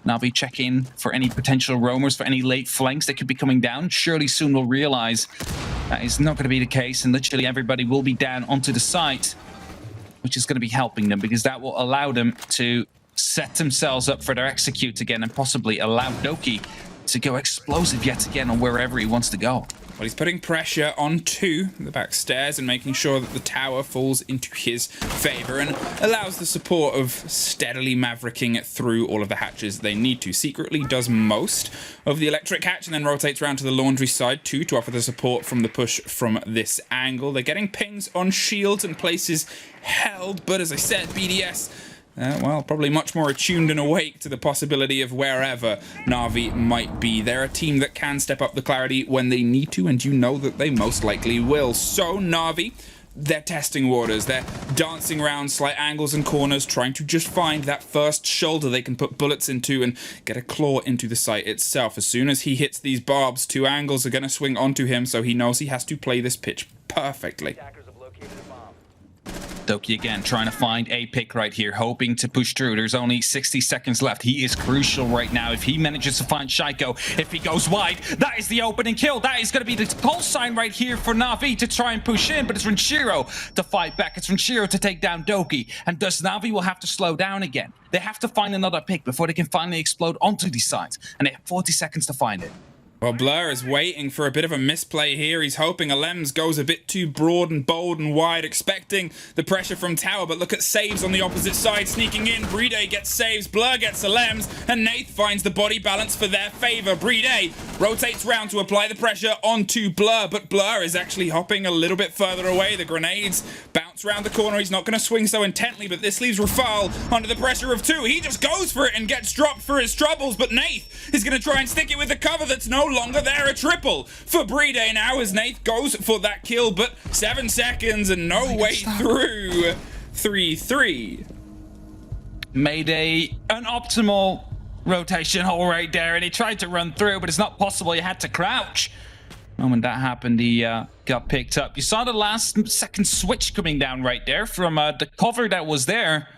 Na'Vi check in for any potential roamers, for any late flanks that could be coming down. Surely soon we'll realize that is not going to be the case, and literally everybody will be down onto the site, which is going to be helping them because that will allow them to set themselves up for their execute again and possibly allow Doki to go explosive yet again on wherever he wants to go. Well, he's putting pressure onto the back stairs and making sure that the tower falls into his favor and allows the support of steadily mavericking through all of the hatches they need to. Secretly does most of the electric hatch and then rotates around to the laundry side too to offer the support from the push from this angle. They're getting pings on shields and places held, but as I said, BDS well, probably much more attuned and awake to the possibility of wherever Na'Vi might be. They're a team that can step up the clarity when they need to, and you know that they most likely will. So Na'Vi, they're testing waters. They're dancing around slight angles and corners, trying to just find that first shoulder they can put bullets into and get a claw into the site itself. As soon as he hits these barbs, 2 angles are going to swing onto him, so he knows he has to play this pitch perfectly. Doki again trying to find a pick right here, hoping to push through. There's only 60 seconds left. He is crucial right now. If he manages to find Shaiko, if he goes wide, that is the opening kill. That is going to be the call sign right here for Na'Vi to try and push in, but it's Renshiro to fight back. It's Renshiro to take down Doki, and thus Na'Vi will have to slow down again. They have to find another pick before they can finally explode onto these sides, and they have 40 seconds to find it. Well, BLURR is waiting for a bit of a misplay here. He's hoping Alems goes a bit too broad and bold and wide, expecting the pressure from Tower. But look at saves on the opposite side, sneaking in. Playday gets saves, BLURR gets Alems, and Nath finds the body balance for their favor. Playday rotates round to apply the pressure onto BLURR, but BLURR is actually hopping a little bit further away. The grenades bounce around the corner. He's not going to swing so intently, but this leaves Rafal under the pressure of 2. He just goes for it and gets dropped for his troubles, but Nath is going to try and stick it with the cover that's no longer there. A triple for Playday now as Nath goes for that kill, but 7 seconds and no way through. 3-3. Mayday, an optimal rotation hole right there, and he tried to run through, but it's not possible. He had to crouch. The moment that happened, he got picked up. You saw the last second switch coming down right there from the cover that was there.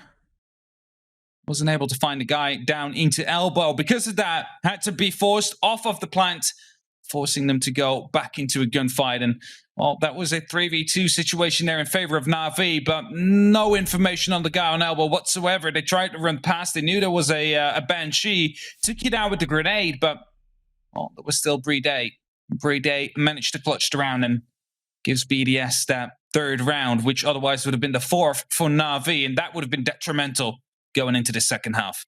Wasn't able to find the guy down into elbow. Because of that, had to be forced off of the plant, forcing them to go back into a gunfight. And, well, that was a 3v2 situation there in favor of Na'Vi, but no information on the guy on elbow whatsoever. They tried to run past. They knew there was a Banshee. Took it out with the grenade, but, well, there was still Playday. Playday managed to clutch the round and gives BDS that 3rd round, which otherwise would have been the 4th for Na'Vi, and that would have been detrimental going into the second half.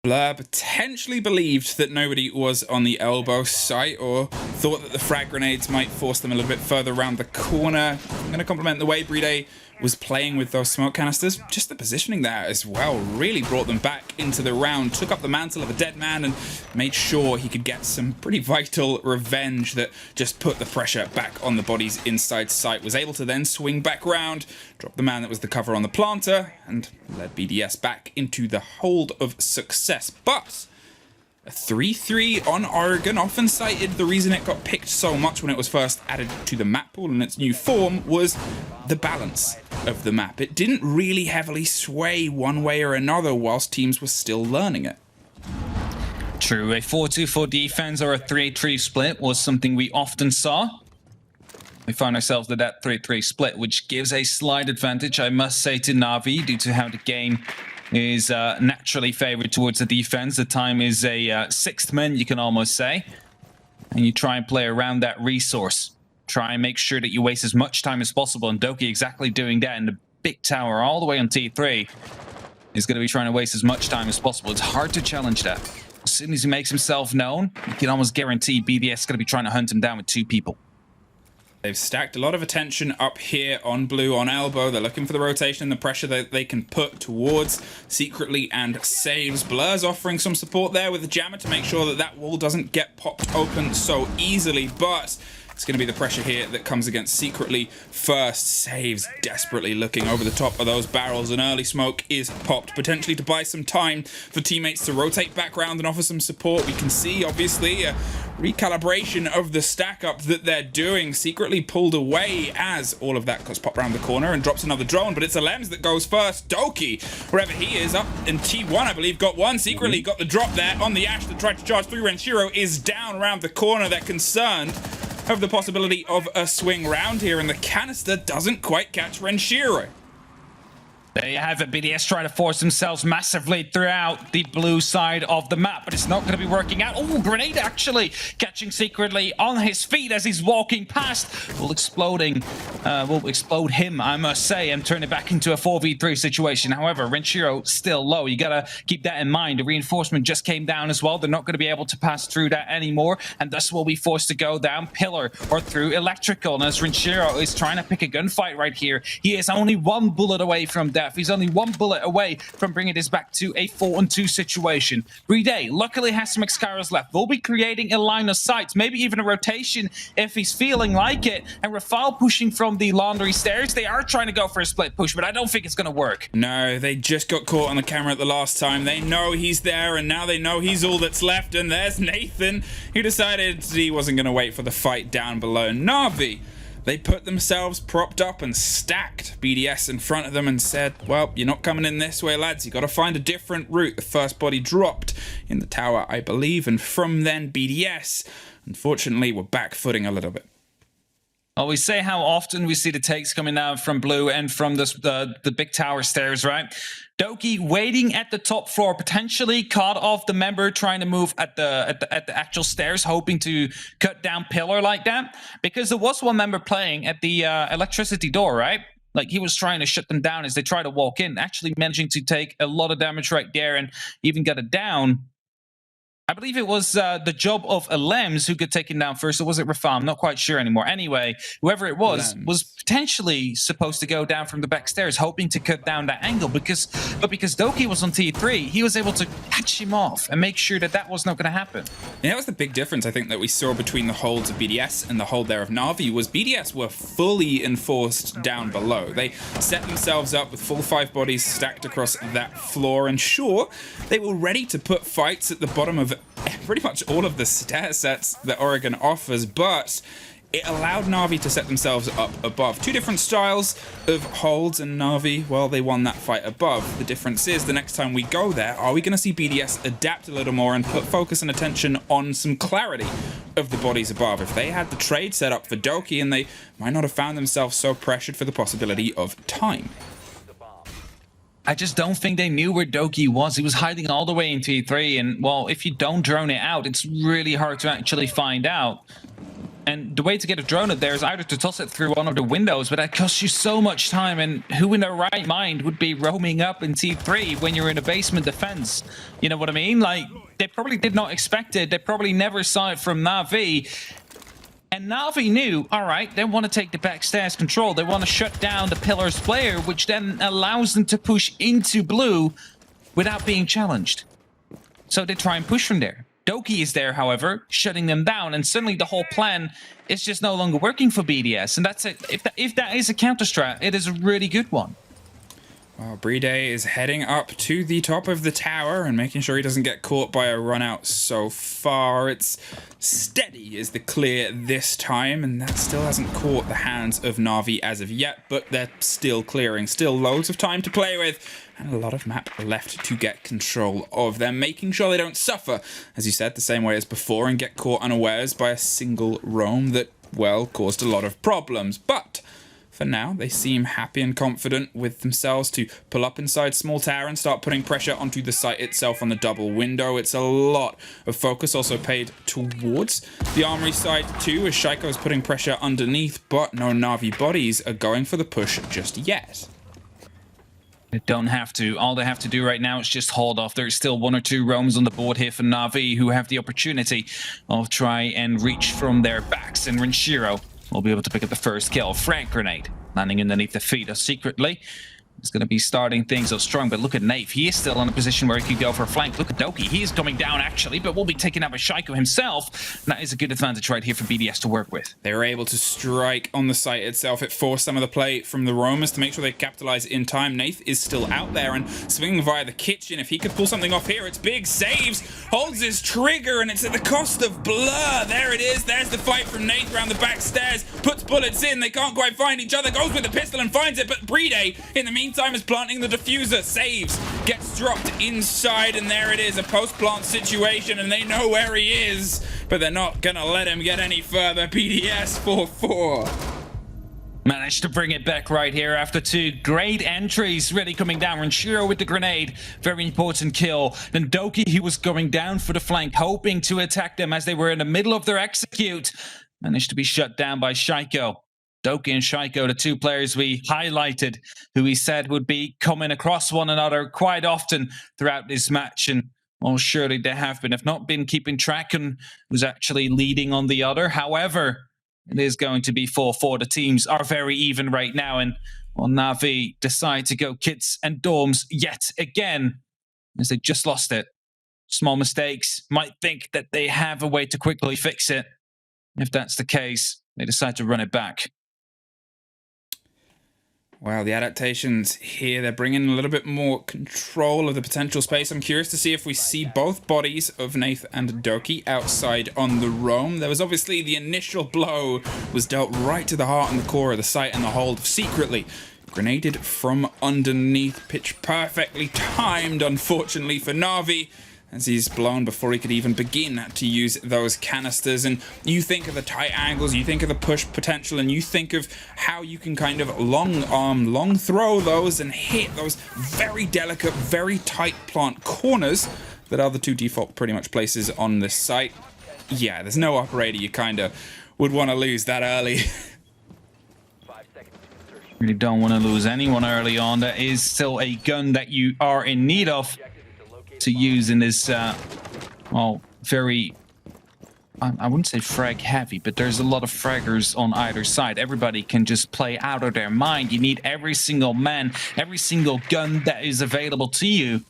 BLURR potentially believed that nobody was on the elbow site, or thought that the frag grenades might force them a little bit further around the corner. I'm going to compliment the way Playday was playing with those smoke canisters. Just the positioning there as well really brought them back into the round, took up the mantle of a dead man and made sure he could get some pretty vital revenge that just put the pressure back on the bodies inside sight. Was able to then swing back round, drop the man that was the cover on the planter, and led BDS back into the hold of success. But a 3-3 on Oregon, often cited the reason it got picked so much when it was first added to the map pool in its new form was the balance of the map. It didn't really heavily sway one way or another whilst teams were still learning it. True, a 4-2-4 defense or a 3-3 split was something we often saw. We find ourselves with that 3-3 split, which gives a slight advantage, I must say, to Na'Vi due to how the game is naturally favored towards the defense. The time is a 6th man, you can almost say. And you try and play around that resource. Try and make sure that you waste as much time as possible. And Doki exactly doing that in the big tower all the way on T3 is going to be trying to waste as much time as possible. It's hard to challenge that. As soon as he makes himself known, you can almost guarantee BDS is going to be trying to hunt him down with 2 people. They've stacked a lot of attention up here on blue, on elbow. They're looking for the rotation and the pressure that they can put towards secretly and saves. BLURR's offering some support there with the jammer to make sure that that wall doesn't get popped open so easily, but it's going to be the pressure here that comes against secretly first. Saves desperately looking over the top of those barrels. An early smoke is popped, potentially to buy some time for teammates to rotate back around and offer some support. We can see, obviously, a recalibration of the stack up that they're doing. Secretly pulled away as all of that goes pop around the corner and drops another drone, but it's Alems that goes first. Doki, wherever he is, up in T1, I believe, got one. Secretly got the drop there on the Ash that tried to charge through. Renshiro is down around the corner. They're concerned of the possibility of a swing round here, and the canister doesn't quite catch Renshiro. There you have it. BDS trying to force themselves massively throughout the blue side of the map, but it's not going to be working out. Oh, grenade actually catching secretly on his feet as he's walking past. Will explode him, I must say, and turn it back into a 4v3 situation. However, Renshiro still low. You got to keep that in mind. The reinforcement just came down as well. They're not going to be able to pass through that anymore, and thus will be forced to go down pillar or through electrical. And as Renshiro is trying to pick a gunfight right here, he is only 1 bullet away from death. He's only 1 bullet away from bringing this back to a 4-2 situation. Playday luckily has some Excaras left. Will be creating a line of sight, maybe even a rotation if he's feeling like it. And Rafal pushing from the laundry stairs. They are trying to go for a split push, but I don't think it's going to work. No, they just got caught on the camera at the last time. They know he's there, and now they know he's all that's left. And there's Nathan, who decided he wasn't going to wait for the fight down below. Na'Vi They put themselves propped up and stacked BDS in front of them and said, well, you're not coming in this way, lads. You got to find a different route. The first body dropped in the tower, I believe. And from then, BDS, unfortunately, were back-footing a little bit. Well, we say how often we see the takes coming down from Blue and from the big tower stairs, right? Doki waiting at the top floor, potentially caught off the member trying to move at the actual stairs, hoping to cut down pillar like that. Because there was one member playing at the electricity door, right? Like he was trying to shut them down as they try to walk in, actually managing to take a lot of damage right there and even get it down. I believe it was the job of Lems who could take him down first, or was it Rafa? I'm not quite sure anymore. Anyway, whoever it was potentially supposed to go down from the back stairs, hoping to cut down that angle. But because Doki was on T3, he was able to catch him off and make sure that that was not going to happen. And that was the big difference, I think, that we saw between the holds of BDS and the hold there of Na'Vi, was BDS were fully enforced down below. They set themselves up with full 5 bodies stacked across that floor, and sure, they were ready to put fights at the bottom of pretty much all of the stair sets that Oregon offers, but it allowed Na'Vi to set themselves up above. 2 different styles of holds, and Na'Vi, well, they won that fight above. The difference is, the next time we go there, are we going to see BDS adapt a little more and put focus and attention on some clarity of the bodies above? If they had the trade set up for Doki, and they might not have found themselves so pressured for the possibility of time. I just don't think they knew where Doki was. He was hiding all the way in T3, and, well, if you don't drone it out, it's really hard to actually find out. And the way to get a drone up there is either to toss it through one of the windows, but that costs you so much time, and who in their right mind would be roaming up in T3 when you're in a basement defense? You know what I mean? Like, they probably did not expect it. They probably never saw it from Na'Vi. And Na'Vi knew, all right, they want to take the backstairs control. They want to shut down the Pillars player, which then allows them to push into Blue without being challenged. So they try and push from there. Doki is there, however, shutting them down, and suddenly the whole plan is just no longer working for BDS. And that's it. If that is a counter strat, it is a really good one. Well, Playday is heading up to the top of the tower and making sure he doesn't get caught by a run out so far. It's steady is the clear this time, and that still hasn't caught the hands of Na'Vi as of yet, but they're still clearing. Still loads of time to play with, and a lot of map left to get control of them, making sure they don't suffer, as you said, the same way as before, and get caught unawares by a single roam that, well, caused a lot of problems. But for now, they seem happy and confident with themselves to pull up inside small tower and start putting pressure onto the site itself on the double window. It's a lot of focus also paid towards the armory side too, as Shaiko is putting pressure underneath, but no Na'Vi bodies are going for the push just yet. They don't have to. All they have to do right now is just hold off. There's still 1 or 2 roams on the board here for Na'Vi, who have the opportunity of try and reach from their backs, and Renshiro will be able to pick up the first kill. Frank grenade landing underneath the feet of Secretly. He's going to be starting things up strong, but look at Nave. He is still in a position where he could go for a flank. Look at Doki. He is coming down, actually, but will be taken out by Shaiko himself. And that is a good advantage right here for BDS to work with. They were able to strike on the site itself. It forced some of the play from the roamers to make sure they capitalize in time. Nath is still out there and swinging via the kitchen. If he could pull something off here, it's big saves. Holds his trigger, and it's at the cost of BLURR. There it is. There's the fight from Nath around the back stairs. Puts bullets in. They can't quite find each other. Goes with the pistol and finds it, but Playday, in the meantime, is planting the diffuser. Saves. Gets dropped inside, and there it is. A post-plant situation, and they know where he is, but they're not gonna let him get any further. BDS 4-4. Managed to bring it back right here after 2 great entries really coming down. Renshiro with the grenade, very important kill. Then Doki, he was going down for the flank, hoping to attack them as they were in the middle of their execute. Managed to be shut down by Shaiko. Doki and Shaiko, the 2 players we highlighted, who we said would be coming across one another quite often throughout this match. And well, surely they have been. If not been keeping track and was actually leading on the other. However, it is going to be 4-4. The teams are very even right now. And well, Na'Vi decide to go kits and dorms yet again, as they just lost it. Small mistakes. Might think that they have a way to quickly fix it. If that's the case, they decide to run it back. Well, the adaptations here, they're bringing a little bit more control of the potential space. I'm curious to see if we see both bodies of Nath and Doki outside on the roam. There was obviously the initial blow was dealt right to the heart and the core of the site and the hold secretly. Grenaded from underneath, pitch perfectly timed, unfortunately, for Na'Vi, as he's blown before he could even begin to use those canisters. And you think of the tight angles, you think of the push potential, and you think of how you can kind of long arm, long throw those and hit those very delicate, very tight plant corners that are the two default pretty much places on this site. Yeah, there's no operator you kind of would want to lose that early. Really don't want to lose anyone early on. That is still a gun that you are in need of to use in this, well, very, I wouldn't say frag heavy, but there's a lot of fraggers on either side. Everybody can just play out of their mind. You need every single man, every single gun that is available to you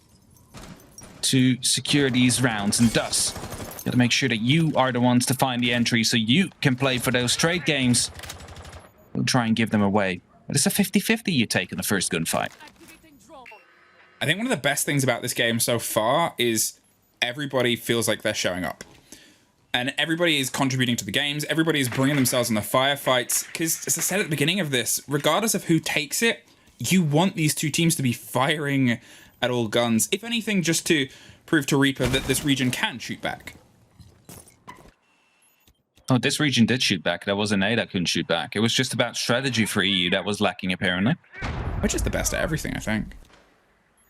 to secure these rounds, and thus you got to make sure that you are the ones to find the entry so you can play for those trade games. We'll try and give them away, but it's a 50-50 you take in the first gunfight. I think one of the best things about this game so far is everybody feels like they're showing up. And everybody is contributing to the games. Everybody is bringing themselves in the firefights. Because, as I said at the beginning of this, regardless of who takes it, you want these two teams to be firing at all guns. If anything, just to prove to Reaper that this region can shoot back. Oh, this region did shoot back. That was an A that couldn't shoot back. It was just about strategy for EU that was lacking, apparently. Which is the best at everything, I think.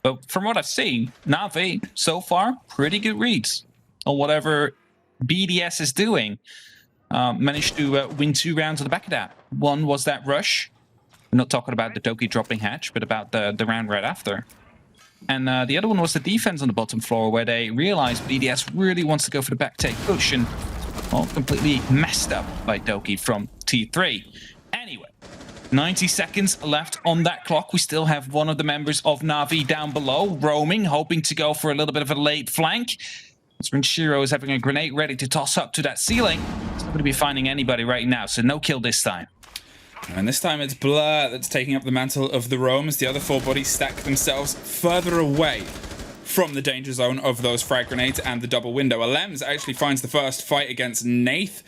But from what I've seen, Na'Vi, so far, pretty good reads on whatever BDS is doing. Managed to win 2 rounds on the back of that. One was that rush. I'm not talking about the Doki dropping hatch, but about the round right after. And the other one was the defense on the bottom floor, where they realized BDS really wants to go for the back take push, and, well, completely messed up by Doki from T3. Anyway, 90 seconds left on that clock. We still have one of the members of Na'Vi down below, roaming, hoping to go for a little bit of a late flank. That's when Shiro is having a grenade ready to toss up to that ceiling. He's not going to be finding anybody right now, so no kill this time. And this time it's BLURR that's taking up the mantle of the roam as the other 4 bodies stack themselves further away from the danger zone of those frag grenades and the double window. Alems actually finds the first fight against Nath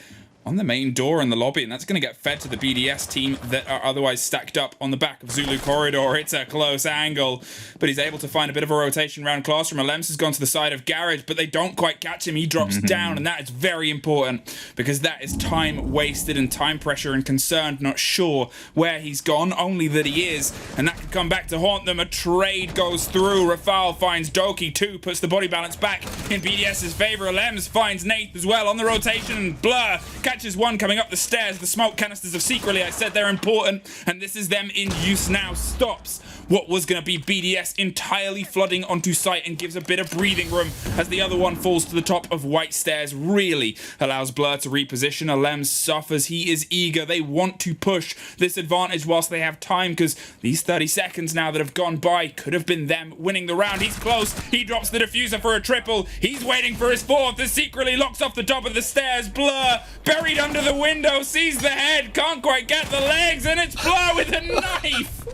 on the main door in the lobby, and that's going to get fed to the BDS team that are otherwise stacked up on the back of Zulu corridor. It's a close angle, but he's able to find a bit of a rotation around Classroom. Alems has gone to the side of Garage, but they don't quite catch him. He drops down, and that is very important because that is time wasted and time pressure and concerned, not sure where he's gone, only that he is, and that could come back to haunt them. A trade goes through. Rafal finds Doki, 2 puts the body balance back in BDS's favor. Alems finds Nath as well on the rotation. BLURR catches one coming up the stairs. The smoke canisters of Secretly, I said they're important, and this is them in use now. Stops what was going to be BDS entirely flooding onto site and gives a bit of breathing room as the other one falls to the top of white stairs. Really allows BLURR to reposition. Alems suffers. He is eager. They want to push this advantage whilst they have time, because these 30 seconds now that have gone by could have been them winning the round. He's close. He drops the diffuser for a triple. He's waiting for his 4th. As Secretly locks off the top of the stairs. BLURR buried under the window, sees the head, can't quite get the legs, and it's BLURR with a knife.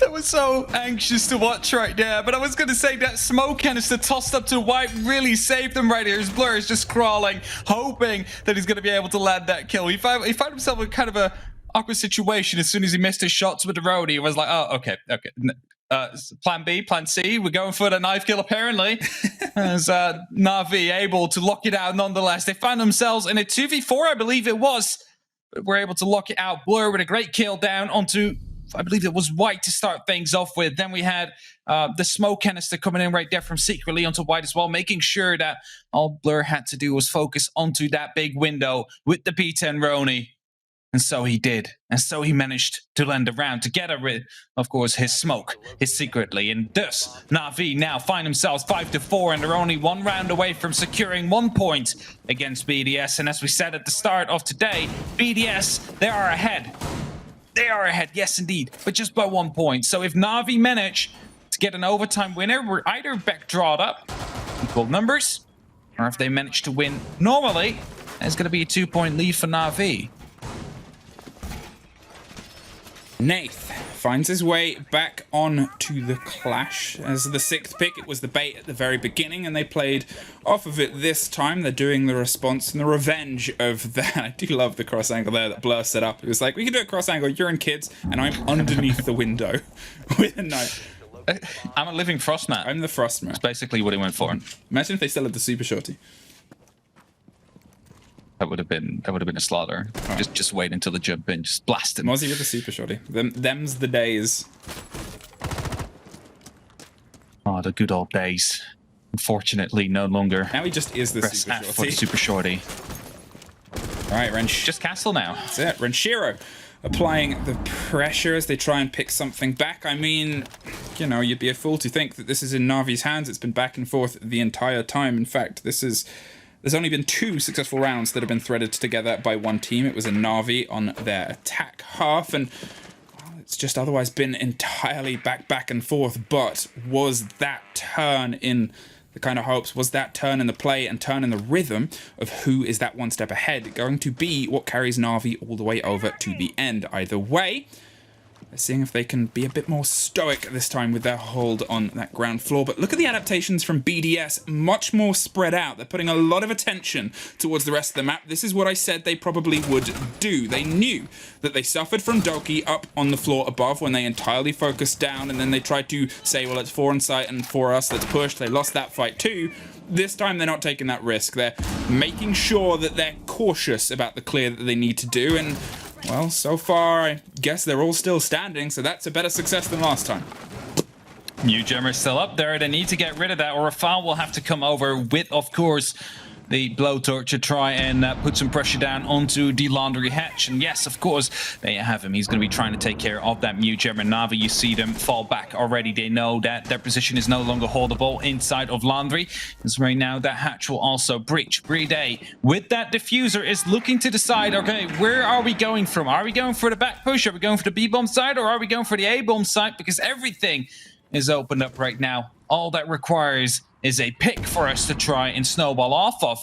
That was so anxious to watch right there, but I was going to say that smoke canister tossed up to white really saved him right here. His BLURR is just crawling, hoping that he's going to be able to land that kill. He found himself in kind of a awkward situation as soon as he missed his shots with the roadie. He was like, oh, okay. Plan B, plan C, we're going for the knife kill apparently. As Na'Vi able to lock it out nonetheless. They found themselves in a 2v4, I believe it was. But we're able to lock it out. BLURR with a great kill down onto, I believe it was white to start things off with. Then we had the smoke canister coming in right there from Secretly onto white as well, making sure that all BLURR had to do was focus onto that big window with the P10 Roni. And so he did. And so he managed to land a round together with, of course, his smoke, his Secretly. And thus, Na'Vi now find themselves 5-4, and they're only 1 round away from securing 1 point against BDS. And as we said at the start of today, BDS, they are ahead. They are ahead, yes indeed, but just by 1 point. So if Na'Vi manage to get an overtime winner, we're either backdrawed up, equal numbers, or if they manage to win normally, there's going to be a 2-point lead for Na'Vi. Nath finds his way back on to the clash as the 6th pick. It was the bait at the very beginning, and they played off of it this time. They're doing the response and the revenge of that. I do love the cross angle there that BLURR set up. It was like, we can do a cross angle, you're in kids, and I'm underneath the window with a knife. I'm a living Frostman. I'm the Frostman. That's basically what he went for. Imagine if they still had the super shorty. That would have been a slaughter. Oh. Just wait until the jump in, just blast him. Mozzie with the super shorty. Them's the days. Oh, the good old days. Unfortunately, no longer. Now he just is the super shorty. For the super shorty. All right, just castle now. That's it. Renshiro applying the pressure as they try and pick something back. I mean, you know, you'd be a fool to think that this is in Na'Vi's hands. It's been back and forth the entire time. In fact, there's only been 2 successful rounds that have been threaded together by one team. It was a Na'Vi on their attack half, and well, it's just otherwise been entirely back and forth. But was that turn in the kind of hopes, was that turn in the play and turn in the rhythm of who is that one step ahead going to be what carries Na'Vi all the way over to the end? Either way, they're seeing if they can be a bit more stoic this time with their hold on that ground floor. But look at the adaptations from BDS, much more spread out. They're putting a lot of attention towards the rest of the map. This is what I said they probably would do. They knew that they suffered from Doki up on the floor above when they entirely focused down, and then they tried to say, well, it's 4 in sight and for us, let's push. They lost that fight too. This time they're not taking that risk. They're making sure that they're cautious about the clear that they need to do, and well, so far, I guess they're all still standing, so that's a better success than last time. New Gemmer's still up there. They need to get rid of that, or a foul will have to come over with, of course, the blowtorch to try and put some pressure down onto the Laundry Hatch. And yes, of course, there you have him. He's going to be trying to take care of that Mew Gemmer. Na'Vi, you see them fall back already. They know that their position is no longer holdable inside of Laundry. Because right now, that Hatch will also breach. Playday, with that diffuser, is looking to decide, okay, where are we going from? Are we going for the back push? Are we going for the B-bomb side? Or are we going for the A-bomb side? Because everything is opened up right now. All that requires is a pick for us to try and snowball off of.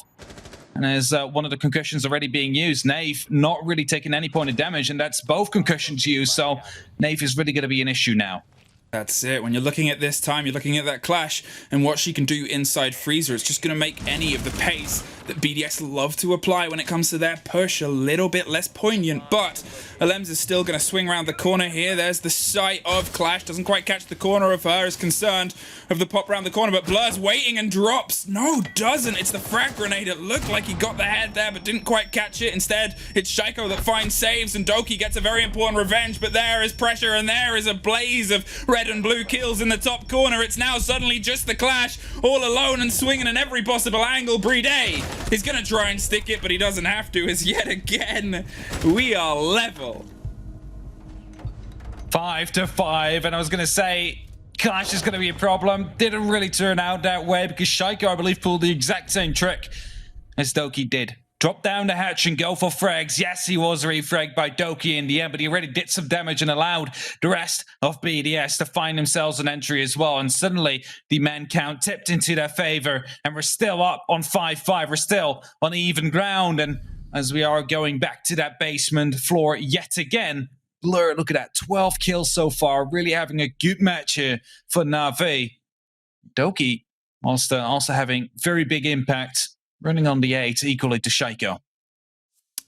And as one of the concussions already being used, Nave not really taking any point of damage, and that's both concussions used, so Nave is really going to be an issue now. That's it. When you're looking at this time, you're looking at that clash and what she can do inside Freezer. It's just going to make any of the pace that BDS love to apply when it comes to their push a little bit less poignant. But Alems is still going to swing around the corner here. There's the sight of Clash. Doesn't quite catch the corner of her. Is concerned of the pop around the corner. But BLURR's waiting and drops. No, doesn't. It's the frag grenade. It looked like he got the head there, but didn't quite catch it. Instead, it's Shaiko that finds saves, and Doki gets a very important revenge. But there is pressure, and there is a blaze of red and blue kills in the top corner. It's now suddenly just the Clash, all alone and swinging in every possible angle. Playday is going to try and stick it, but he doesn't have to, as yet again, we are level. 5-5, and I was going to say, Clash is going to be a problem. Didn't really turn out that way, because Shaiko, I believe, pulled the exact same trick as Doki did. Drop down the hatch and go for frags. Yes, he was refragged by Doki in the end, but he already did some damage and allowed the rest of BDS to find themselves an entry as well. And suddenly, the man count tipped into their favor, and we're still up on 5-5. We're still on even ground, and as we are going back to that basement floor yet again, BLURR, look at that, 12 kills so far, really having a good match here for Na'Vi. Doki also having very big impact, running on the 8 equally to Shaiko.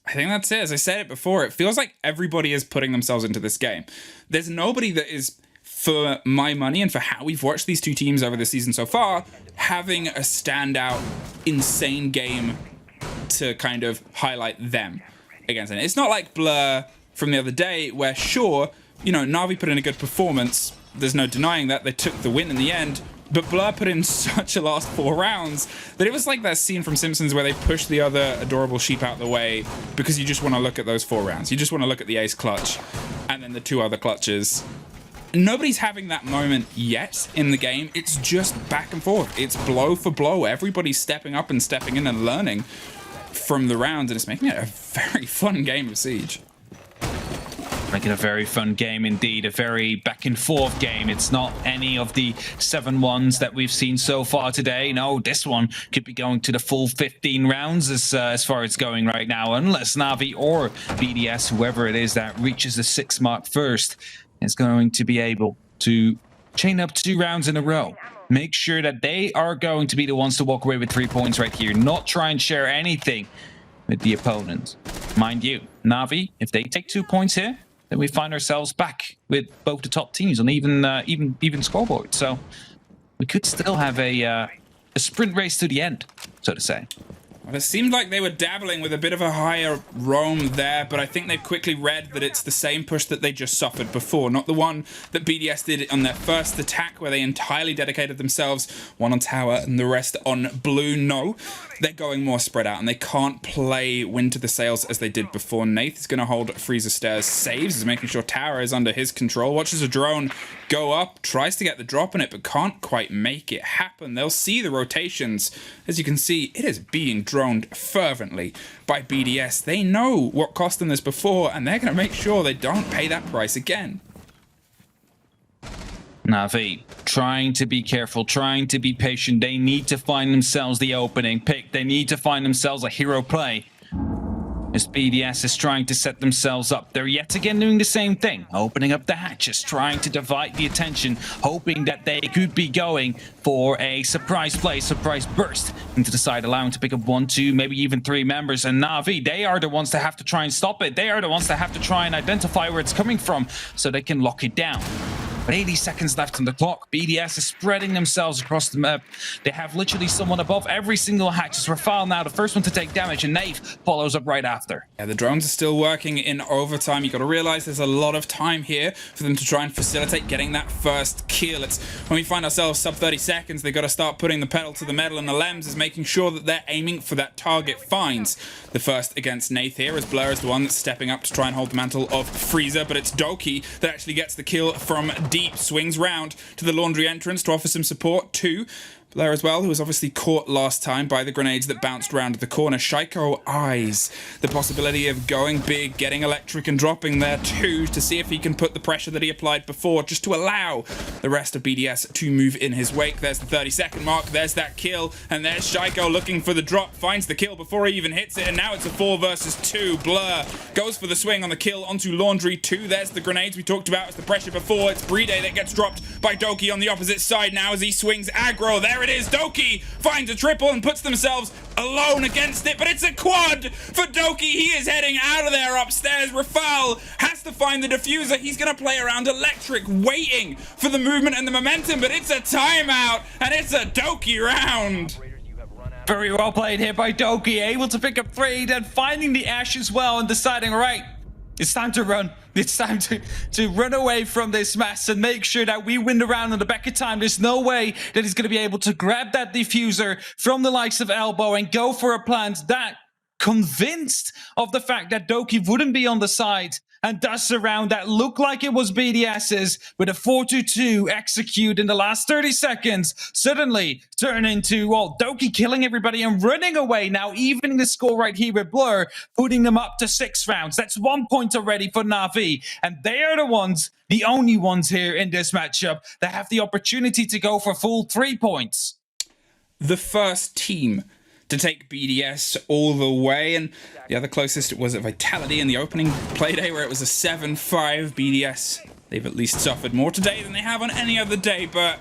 I think that's it. As I said it before, it feels like everybody is putting themselves into this game. There's nobody that is, for my money and for how we've watched these two teams over the season so far, having a standout, insane game to kind of highlight them against it. It's not like BLURR from the other day where, sure, you know, Na'Vi put in a good performance. There's no denying that. They took the win in the end. But BLURR put in such a last 4 rounds that it was like that scene from Simpsons where they push the other adorable sheep out the way because you just want to look at those 4 rounds. You just want to look at the ace clutch and then the 2 other clutches. Nobody's having that moment yet in the game. It's just back and forth. It's blow for blow. Everybody's stepping up and stepping in and learning from the rounds, and it's making it a very fun game of Siege. Making a very fun game indeed, a very back and forth game. It's not any of the 7-1s that we've seen so far today. No, this one could be going to the full 15 rounds as far as it's going right now, unless Na'Vi or BDS, whoever it is that reaches the 6 mark first, is going to be able to chain up 2 rounds in a row. Make sure that they are going to be the ones to walk away with 3 points right here, not try and share anything with the opponent. Mind you, Na'Vi, if they take 2 points here, then we find ourselves back with both the top teams on even scoreboard. So we could still have a sprint race to the end, so to say. Well, it seemed like they were dabbling with a bit of a higher roam there, but I think they've quickly read that it's the same push that they just suffered before, not the one that BDS did on their first attack where they entirely dedicated themselves, one on tower and the rest on blue. No, they're going more spread out and they can't play wind to the sails as they did before. Nath is going to hold Freezer Stairs, saves, is making sure tower is under his control, watches a drone go up, tries to get the drop on it, but can't quite make it happen. They'll see the rotations. As you can see, it is being droned fervently by BDS. They know what cost them this before, and they're going to make sure they don't pay that price again. Na'Vi trying to be careful, trying to be patient. They need to find themselves the opening pick. They need to find themselves a hero play. As BDS is trying to set themselves up, they're yet again doing the same thing, opening up the hatches, trying to divide the attention, hoping that they could be going for a surprise play, surprise burst into the side, allowing to pick up 1, 2, maybe even 3 members. And Na'Vi, they are the ones that have to try and stop it. They are the ones that have to try and identify where it's coming from so they can lock it down. But 80 seconds left on the clock. BDS is spreading themselves across the map. They have literally someone above every single hatch. It's Rafale now, the first one to take damage, and Nave follows up right after. Yeah, the drones are still working in overtime. You got to realize there's a lot of time here for them to try and facilitate getting that first kill. It's when we find ourselves sub 30 seconds, they got to start putting the pedal to the metal, and the Lems is making sure that they're aiming for that target finds. The first against Nath here, as BLURR is the one that's stepping up to try and hold the mantle of Freezer, but it's Doki that actually gets the kill from deep, swings round to the laundry entrance to offer some support to BLURR as well, who was obviously caught last time by the grenades that bounced round the corner. Shaiko eyes the possibility of going big, getting electric and dropping there too, to see if he can put the pressure that he applied before, just to allow the rest of BDS to move in his wake. There's the 30-second mark, there's that kill, and there's Shaiko looking for the drop, finds the kill before he even hits it, and now it's a 4 versus 2. BLURR goes for the swing on the kill onto Laundry 2. There's the grenades we talked about as the pressure before. It's Playday that gets dropped by Doki on the opposite side now as he swings aggro. There it is. Doki finds a triple and puts themselves alone against it, but it's a quad for Doki. He is heading out of there upstairs. Rafale has to find the diffuser. He's going to play around electric, waiting for the movement and the momentum, but it's a timeout, and it's a Doki round. Very well played here by Doki, able to pick up 3, then finding the Ash as well and deciding, right, it's time to run. It's time to run away from this mess and make sure that we win the round on the back of time. There's no way that he's going to be able to grab that diffuser from the likes of Elbow and go for a plant. That convinced of the fact that Doki wouldn't be on the side and does a round that looked like it was BDS's with a 4-2 execute in the last 30 seconds. Suddenly turn into, well, Doki killing everybody and running away. Now evening the score right here with BLURR, putting them up to 6 rounds. That's 1 point already for Na'Vi. And they are the ones, the only ones here in this matchup that have the opportunity to go for full 3 points. The first team to take BDS all the way, and the other closest was at Vitality in the opening Playday where it was a 7-5. BDS, they've at least suffered more today than they have on any other day, but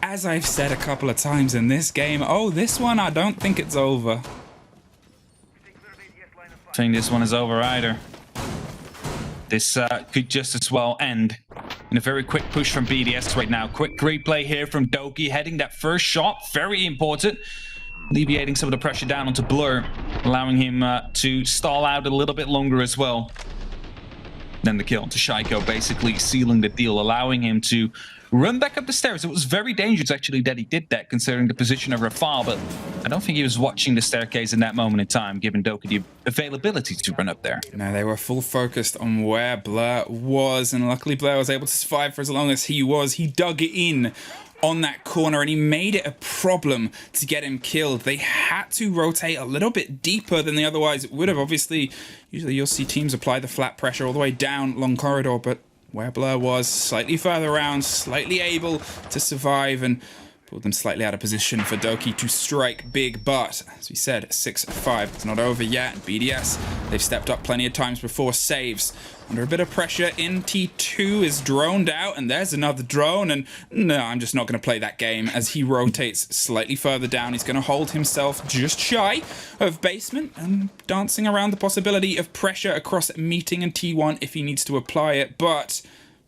as I've said a couple of times in this game, this one I don't think it's over. I think this one is over either. This could just as well end in a very quick push from BDS right now. Quick replay here from Doki, heading that first shot, very important. Alleviating some of the pressure down onto BLURR, allowing him to stall out a little bit longer as well. Then the kill to Shaiko, basically sealing the deal, allowing him to run back up the stairs. It was very dangerous, actually, that he did that, considering the position of Rafale, but I don't think he was watching the staircase in that moment in time, giving Doki the availability to run up there. No, they were full focused on where BLURR was, and luckily BLURR was able to survive for as long as he was. He dug it in on that corner, and he made it a problem to get him killed. They had to rotate a little bit deeper than they otherwise would have. Obviously, usually you'll see teams apply the flat pressure all the way down long corridor, but where BLURR was, slightly further around, slightly able to survive, and pulled them slightly out of position for Doki to strike big. But as we said, 6-5. It's not over yet. BDS, they've stepped up plenty of times before saves. Under a bit of pressure, in T2 is droned out, and there's another drone, and no, I'm just not going to play that game. As he rotates slightly further down, he's going to hold himself just shy of basement, and dancing around the possibility of pressure across meeting and T1 if he needs to apply it. But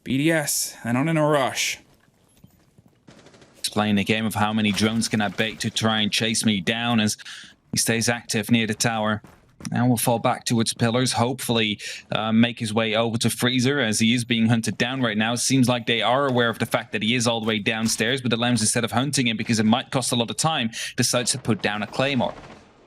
BDS, they're not in a rush. Playing a game of how many drones can I bait to try and chase me down as he stays active near the tower. Now we'll fall back towards pillars, hopefully make his way over to Freezer as he is being hunted down right now. It seems like they are aware of the fact that he is all the way downstairs, but the Lambs, instead of hunting him because it might cost a lot of time, decides to put down a Claymore.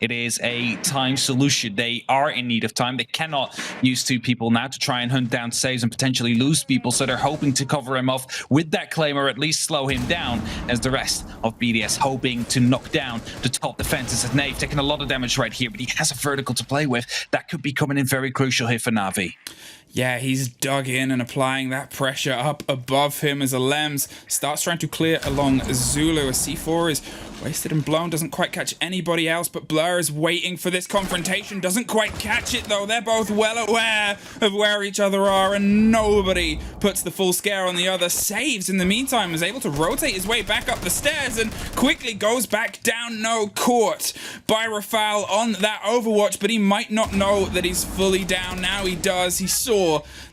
It is a time solution. They are in need of time. They cannot use two people now to try and hunt down saves and potentially lose people, so they're hoping to cover him off with that Claymore, at least slow him down, as the rest of BDS hoping to knock down the top defenses. As Nave taking a lot of damage right here, but he has a vertical to play with. That could be coming in very crucial here for Na'Vi. Yeah, he's dug in and applying that pressure up above him as Alems starts trying to clear along Zulu. A C4 is wasted and blown, doesn't quite catch anybody else, but BLURR is waiting for this confrontation, doesn't quite catch it though. They're both well aware of where each other are, and nobody puts the full scare on the other. Saves in the meantime, is able to rotate his way back up the stairs and quickly goes back down. No, caught by Rafal on that Overwatch, but he might not know that he's fully down. Now he does. He saw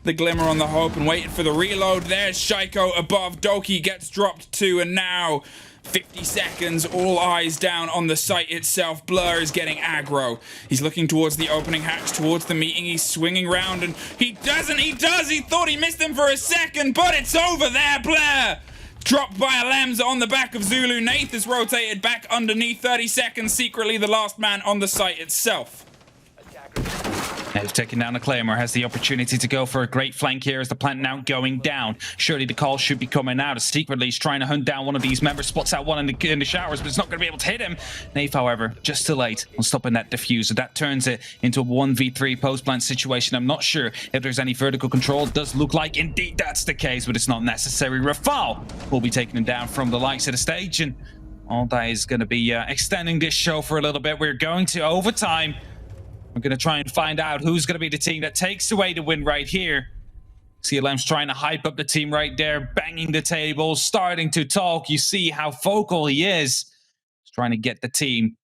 the glimmer on the hope and waited for the reload. There's Shaiko above. Doki gets dropped too, and now 50 seconds, all eyes down on the site itself. BLURR is getting aggro. He's looking towards the opening hatch, towards the meeting. He's swinging round, and he doesn't. He does. He thought he missed him for a second, but it's over there. BLURR dropped by Alems on the back of Zulu. Nath is rotated back underneath. 30 seconds, secretly the last man on the site itself. Now he's taking down the Claymore, has the opportunity to go for a great flank here as the plant now going down. Surely the call should be coming out. Secretly he's trying to hunt down one of these members, spots out one in the showers, but it's not going to be able to hit him. Nave, however, just too late on stopping that diffuser. That turns it into a 1v3 post-plant situation. I'm not sure if there's any vertical control. It does look like indeed that's the case, but it's not necessary. Rafal will be taking him down from the likes of the stage, and all that is going to be extending this show for a little bit. We're going to overtime. We're going to try and find out who's going to be the team that takes away the win right here. CLM's trying to hype up the team right there, banging the table, starting to talk. You see how vocal he is. He's trying to get the team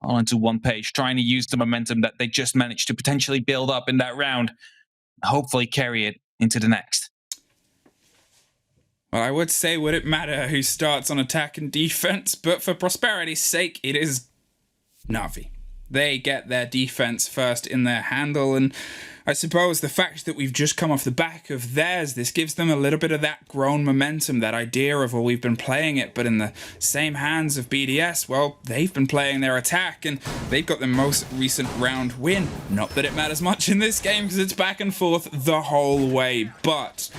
all into one page, trying to use the momentum that they just managed to potentially build up in that round, and hopefully carry it into the next. Well, I would say, would it matter who starts on attack and defense? But for prosperity's sake, it is Na'Vi. They get their defense first in their handle, and I suppose the fact that we've just come off the back of theirs, this gives them a little bit of that grown momentum, that idea of, well, we've been playing it, but in the same hands of BDS, well, they've been playing their attack, and they've got the most recent round win. Not that it matters much in this game, because it's back and forth the whole way, but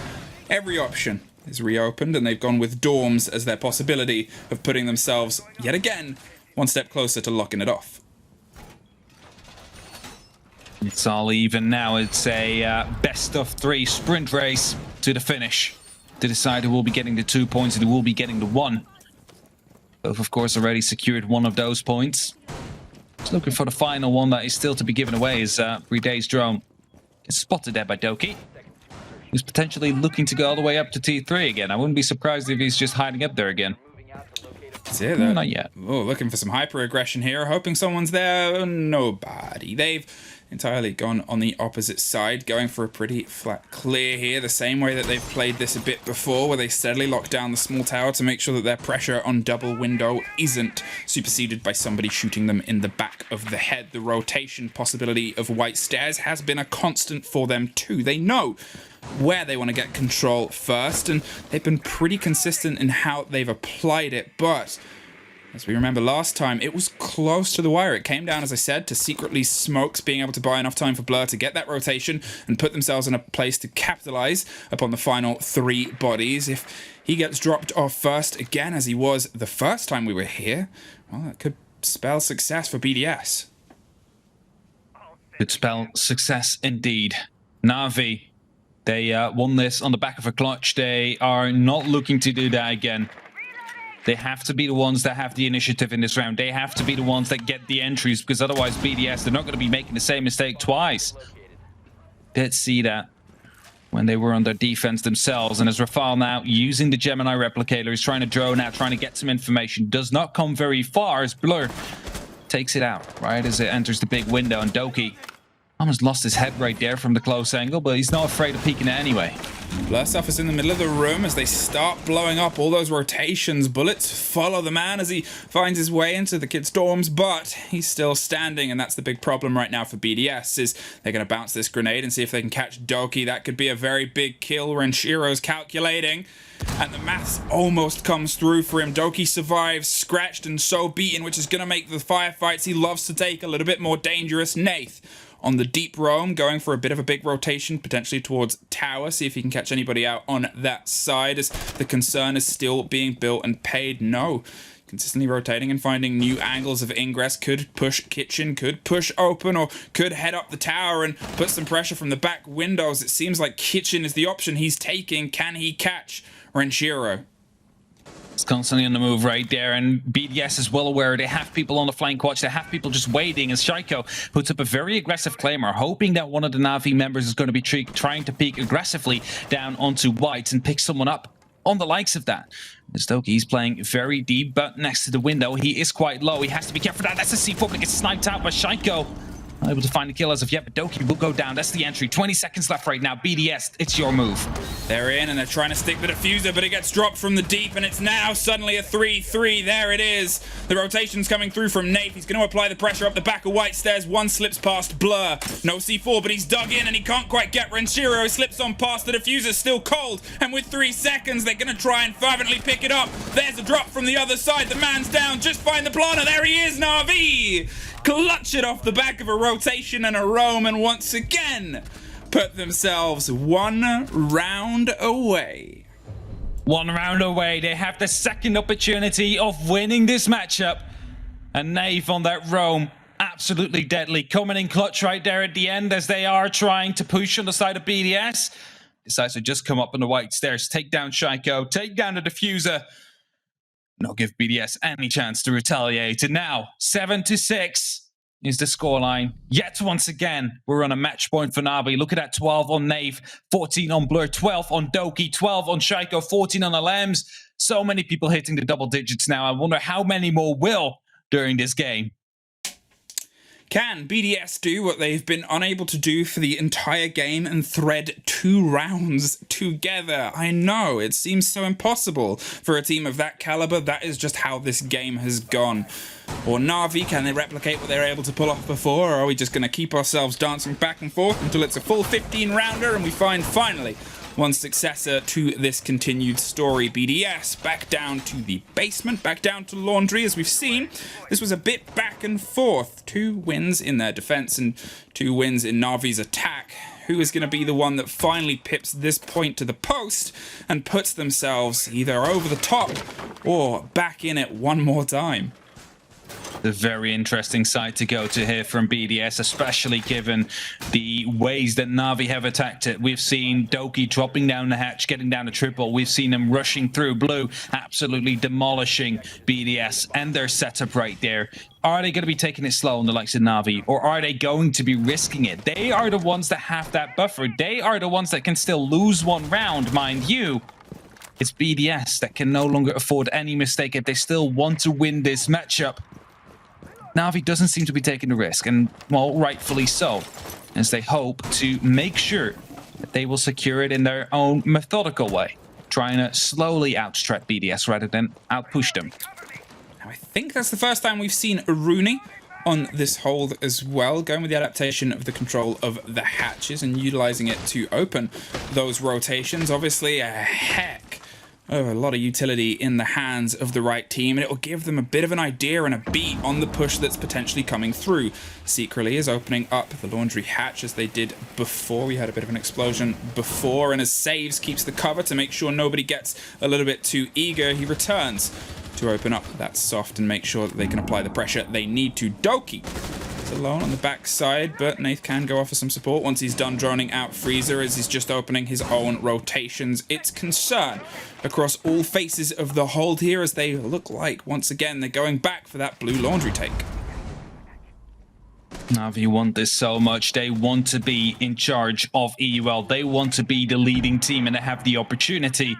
every option is reopened, and they've gone with Dorms as their possibility of putting themselves, yet again, one step closer to locking it off. It's all even now. It's a best of 3 sprint race to the finish to decide who will be getting the 2 points and who will be getting the 1. Both, of course, already secured one of those points. Just looking for the final one that is still to be given away is Predays drone. It's spotted there by Doki, who's potentially looking to go all the way up to T3 again. I wouldn't be surprised if he's just hiding up there again. That's it, though. Not yet. Oh, looking for some hyper aggression here, hoping someone's there. Nobody. They've entirely gone on the opposite side, going for a pretty flat clear here, the same way that they've played this a bit before, where they steadily lock down the small tower to make sure that their pressure on double window isn't superseded by somebody shooting them in the back of the head. The rotation possibility of white stairs has been a constant for them too. They know where they want to get control first, and they've been pretty consistent in how they've applied it, but As we remember last time, it was close to the wire. It came down, as I said, to secretly Smokes being able to buy enough time for BLURR to get that rotation and put themselves in a place to capitalize upon the final 3 bodies. If he gets dropped off first again, as he was the first time we were here, well, that could spell success for BDS. Could spell success indeed. Na'Vi, they won this on the back of a clutch. They are not looking to do that again. They have to be the ones that have the initiative in this round. They have to be the ones that get the entries, because otherwise BDS, they're not going to be making the same mistake twice. Did see that when they were on their defense themselves. And as Rafal now using the Gemini replicator, he's trying to drone out, trying to get some information. Does not come very far as BLURR takes it out, right, as it enters the big window. And Doki almost lost his head right there from the close angle, but he's not afraid of peeking it anyway. BLURR suffers in the middle of the room as they start blowing up all those rotations. Bullets follow the man as he finds his way into the kids' dorms, but he's still standing, and that's the big problem right now for BDS, is they're going to bounce this grenade and see if they can catch Doki. That could be a very big kill. Renshiro's calculating, and the maths almost comes through for him. Doki survives, scratched and so beaten, which is going to make the firefights he loves to take a little bit more dangerous. Nath on the deep roam, going for a bit of a big rotation, potentially towards tower, see if he can catch anybody out on that side, as the concern is still being built and paid. No, consistently rotating and finding new angles of ingress. Could push kitchen, could push open, or could head up the tower and put some pressure from the back windows. It seems like kitchen is the option he's taking. Can he catch Renshiro? It's constantly on the move right there, and BDS is well aware they have people on the flank watch, they have people just waiting, as Shaiko puts up a very aggressive claimer, hoping that one of the Na'Vi members is going to be trying to peek aggressively down onto white and pick someone up on the likes of that. Stoke, he's playing very deep, but next to the window, he is quite low. He has to be careful. That's a C4, but gets sniped out by Shaiko. Not able to find the kill as of yet, but Doki will go down. That's the entry. 20 seconds left right now. BDS, it's your move. They're in, and they're trying to stick the diffuser, but it gets dropped from the deep, and it's now suddenly a 3-3. There it is. The rotation's coming through from Nate. He's going to apply the pressure up the back of White stairs. One slips past BLURR. No C4, but he's dug in, and he can't quite get Renshiro. He slips on past the diffuser, still cold, and with 3 seconds, they're going to try and fervently pick it up. There's a drop from the other side. The man's down. Just find the planner. There he is, Na'Vi. Clutch it off the back of a rotation and a roam, and once again put themselves 1 round away. 1 round away. They have the second opportunity of winning this matchup. And Nave on that roam, absolutely deadly. Coming in clutch right there at the end as they are trying to push on the side of BDS. Decides to just come up on the white stairs, take down Shaiko, take down the diffuser. Not give BDS any chance to retaliate. And now, 7-6 is the scoreline. Yet once again, we're on a match point for Navi. Look at that, 12 on Nave, 14 on BLURR, 12 on Doki, 12 on Shaiko, 14 on Alems. So many people hitting the double digits now. I wonder how many more will during this game. Can BDS do what they've been unable to do for the entire game and thread 2 rounds together? I know, it seems so impossible for a team of that caliber. That is just how this game has gone. Or Na'Vi, can they replicate what they were able to pull off before? Or are we just going to keep ourselves dancing back and forth until it's a full 15-rounder and we find, finally, one successor to this continued story? BDS back down to the basement, back down to laundry. As we've seen, this was a bit back and forth. 2 wins in their defense and 2 wins in Na'Vi's attack. Who is going to be the one that finally pips this point to the post and puts themselves either over the top or back in it one more time? A very interesting side to go to here from BDS, especially given the ways that Na'Vi have attacked it. We've seen Doki dropping down the hatch, getting down the triple. We've seen him rushing through blue, absolutely demolishing BDS and their setup right there. Are they going to be taking it slow on the likes of Na'Vi, or are they going to be risking it? They are the ones that have that buffer. They are the ones that can still lose 1 round, mind you. It's BDS that can no longer afford any mistake if they still want to win this matchup. Na'Vi doesn't seem to be taking the risk, and, well, rightfully so, as they hope to make sure that they will secure it in their own methodical way, trying to slowly outstrap BDS rather than outpush them. Now, I think that's the first time we've seen Rooney on this hold as well, going with the adaptation of the control of the hatches and utilizing it to open those rotations. Obviously, a heck Oh, a lot of utility in the hands of the right team, and it will give them a bit of an idea and a beat on the push that's potentially coming through. Secretly is opening up the laundry hatch as they did before. We had a bit of an explosion before, and as Saves keeps the cover to make sure nobody gets a little bit too eager, he returns to open up that soft and make sure that they can apply the pressure they need to. Doki is alone on the backside, but Nath can go off for some support once he's done droning out Freezer as he's just opening his own rotations. It's concern across all faces of the hold here as they look like, once again, they're going back for that blue laundry take. Na'Vi want this so much. They want to be in charge of EUL. They want to be the leading team, and they have the opportunity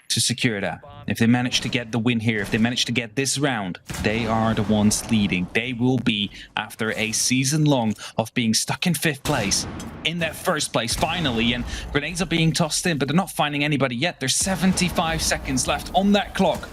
to secure that. If they manage to get the win here, if they manage to get this round, they are the ones leading. They will be, after a season long of being stuck in 5th place, in that 1st place finally, and grenades are being tossed in, but they're not finding anybody yet. There's 75 seconds left on that clock.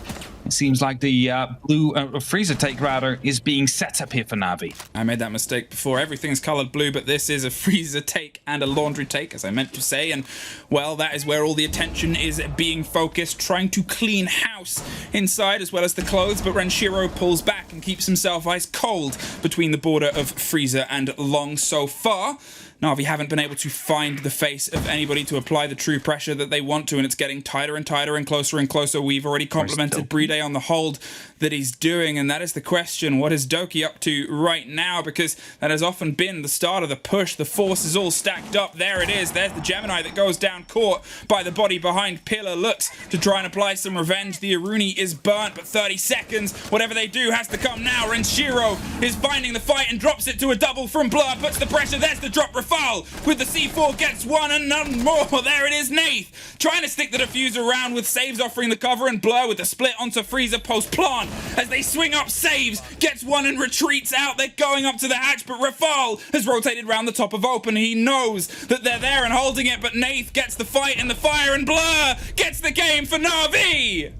It seems like the blue freezer take rather is being set up here for Na'Vi. I made that mistake before. Everything's colored blue, but this is a freezer take and a laundry take, as I meant to say. And well, that is where all the attention is being focused, trying to clean house inside as well as the clothes. But Renshiro pulls back and keeps himself ice cold between the border of freezer and long so far. Na'Vi haven't been able to find the face of anybody to apply the true pressure that they want to, and it's getting tighter and tighter and closer. We've already complimented Playday on the hold that he's doing, and that is the question. What is Doki up to right now? Because that has often been the start of the push. The force is all stacked up. There it is. There's the Gemini that goes down, caught by the body behind Pillar. Looks to try and apply some revenge. The Aruni is burnt, but 30 seconds. Whatever they do has to come now. Renshiro is finding the fight and drops it to a double from BLURR. Puts the pressure. There's the drop. Foul with the C4 gets one and none more. There it is, Nath trying to stick the diffuser around with Saves offering the cover, and BLURR with the split onto Freezer post plant as they swing up. Saves gets one and retreats out. They're going up to the hatch, but Rafal has rotated around the top of open. He knows that they're there and holding it, but Nath gets the fight and the fire, and BLURR gets the game for Na'Vi.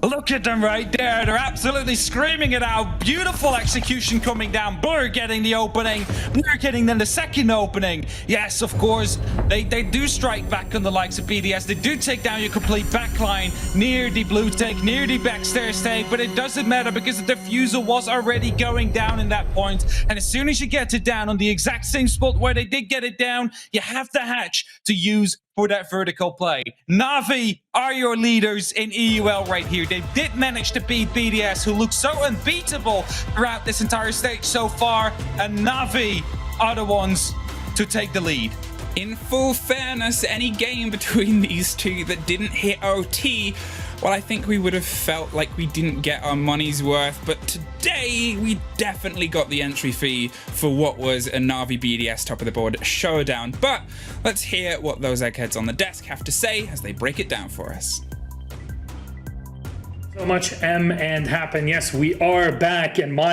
Look at them right there. They're absolutely screaming it out. Beautiful execution coming down. BLURR getting the opening. BLURR getting then the second opening. Yes, of course, they do strike back on the likes of BDS. They do take down your complete backline near the blue take, near the backstairs take, but it doesn't matter because the diffuser was already going down in that point. And as soon as you get it down on the exact same spot where they did get it down, you have the hatch to use for that vertical play. Na'Vi are your leaders in EUL right here. They did manage to beat BDS, who looks so unbeatable throughout this entire stage so far, and Na'Vi are the ones to take the lead. In full fairness, any game between these two that didn't hit OT, well, I think we would have felt like we didn't get our money's worth, but today we definitely got the entry fee for what was a Na'Vi BDS top of the board showdown. But let's hear what those eggheads on the desk have to say as they break it down for us. So much M and Happen. Yes, we are back, and my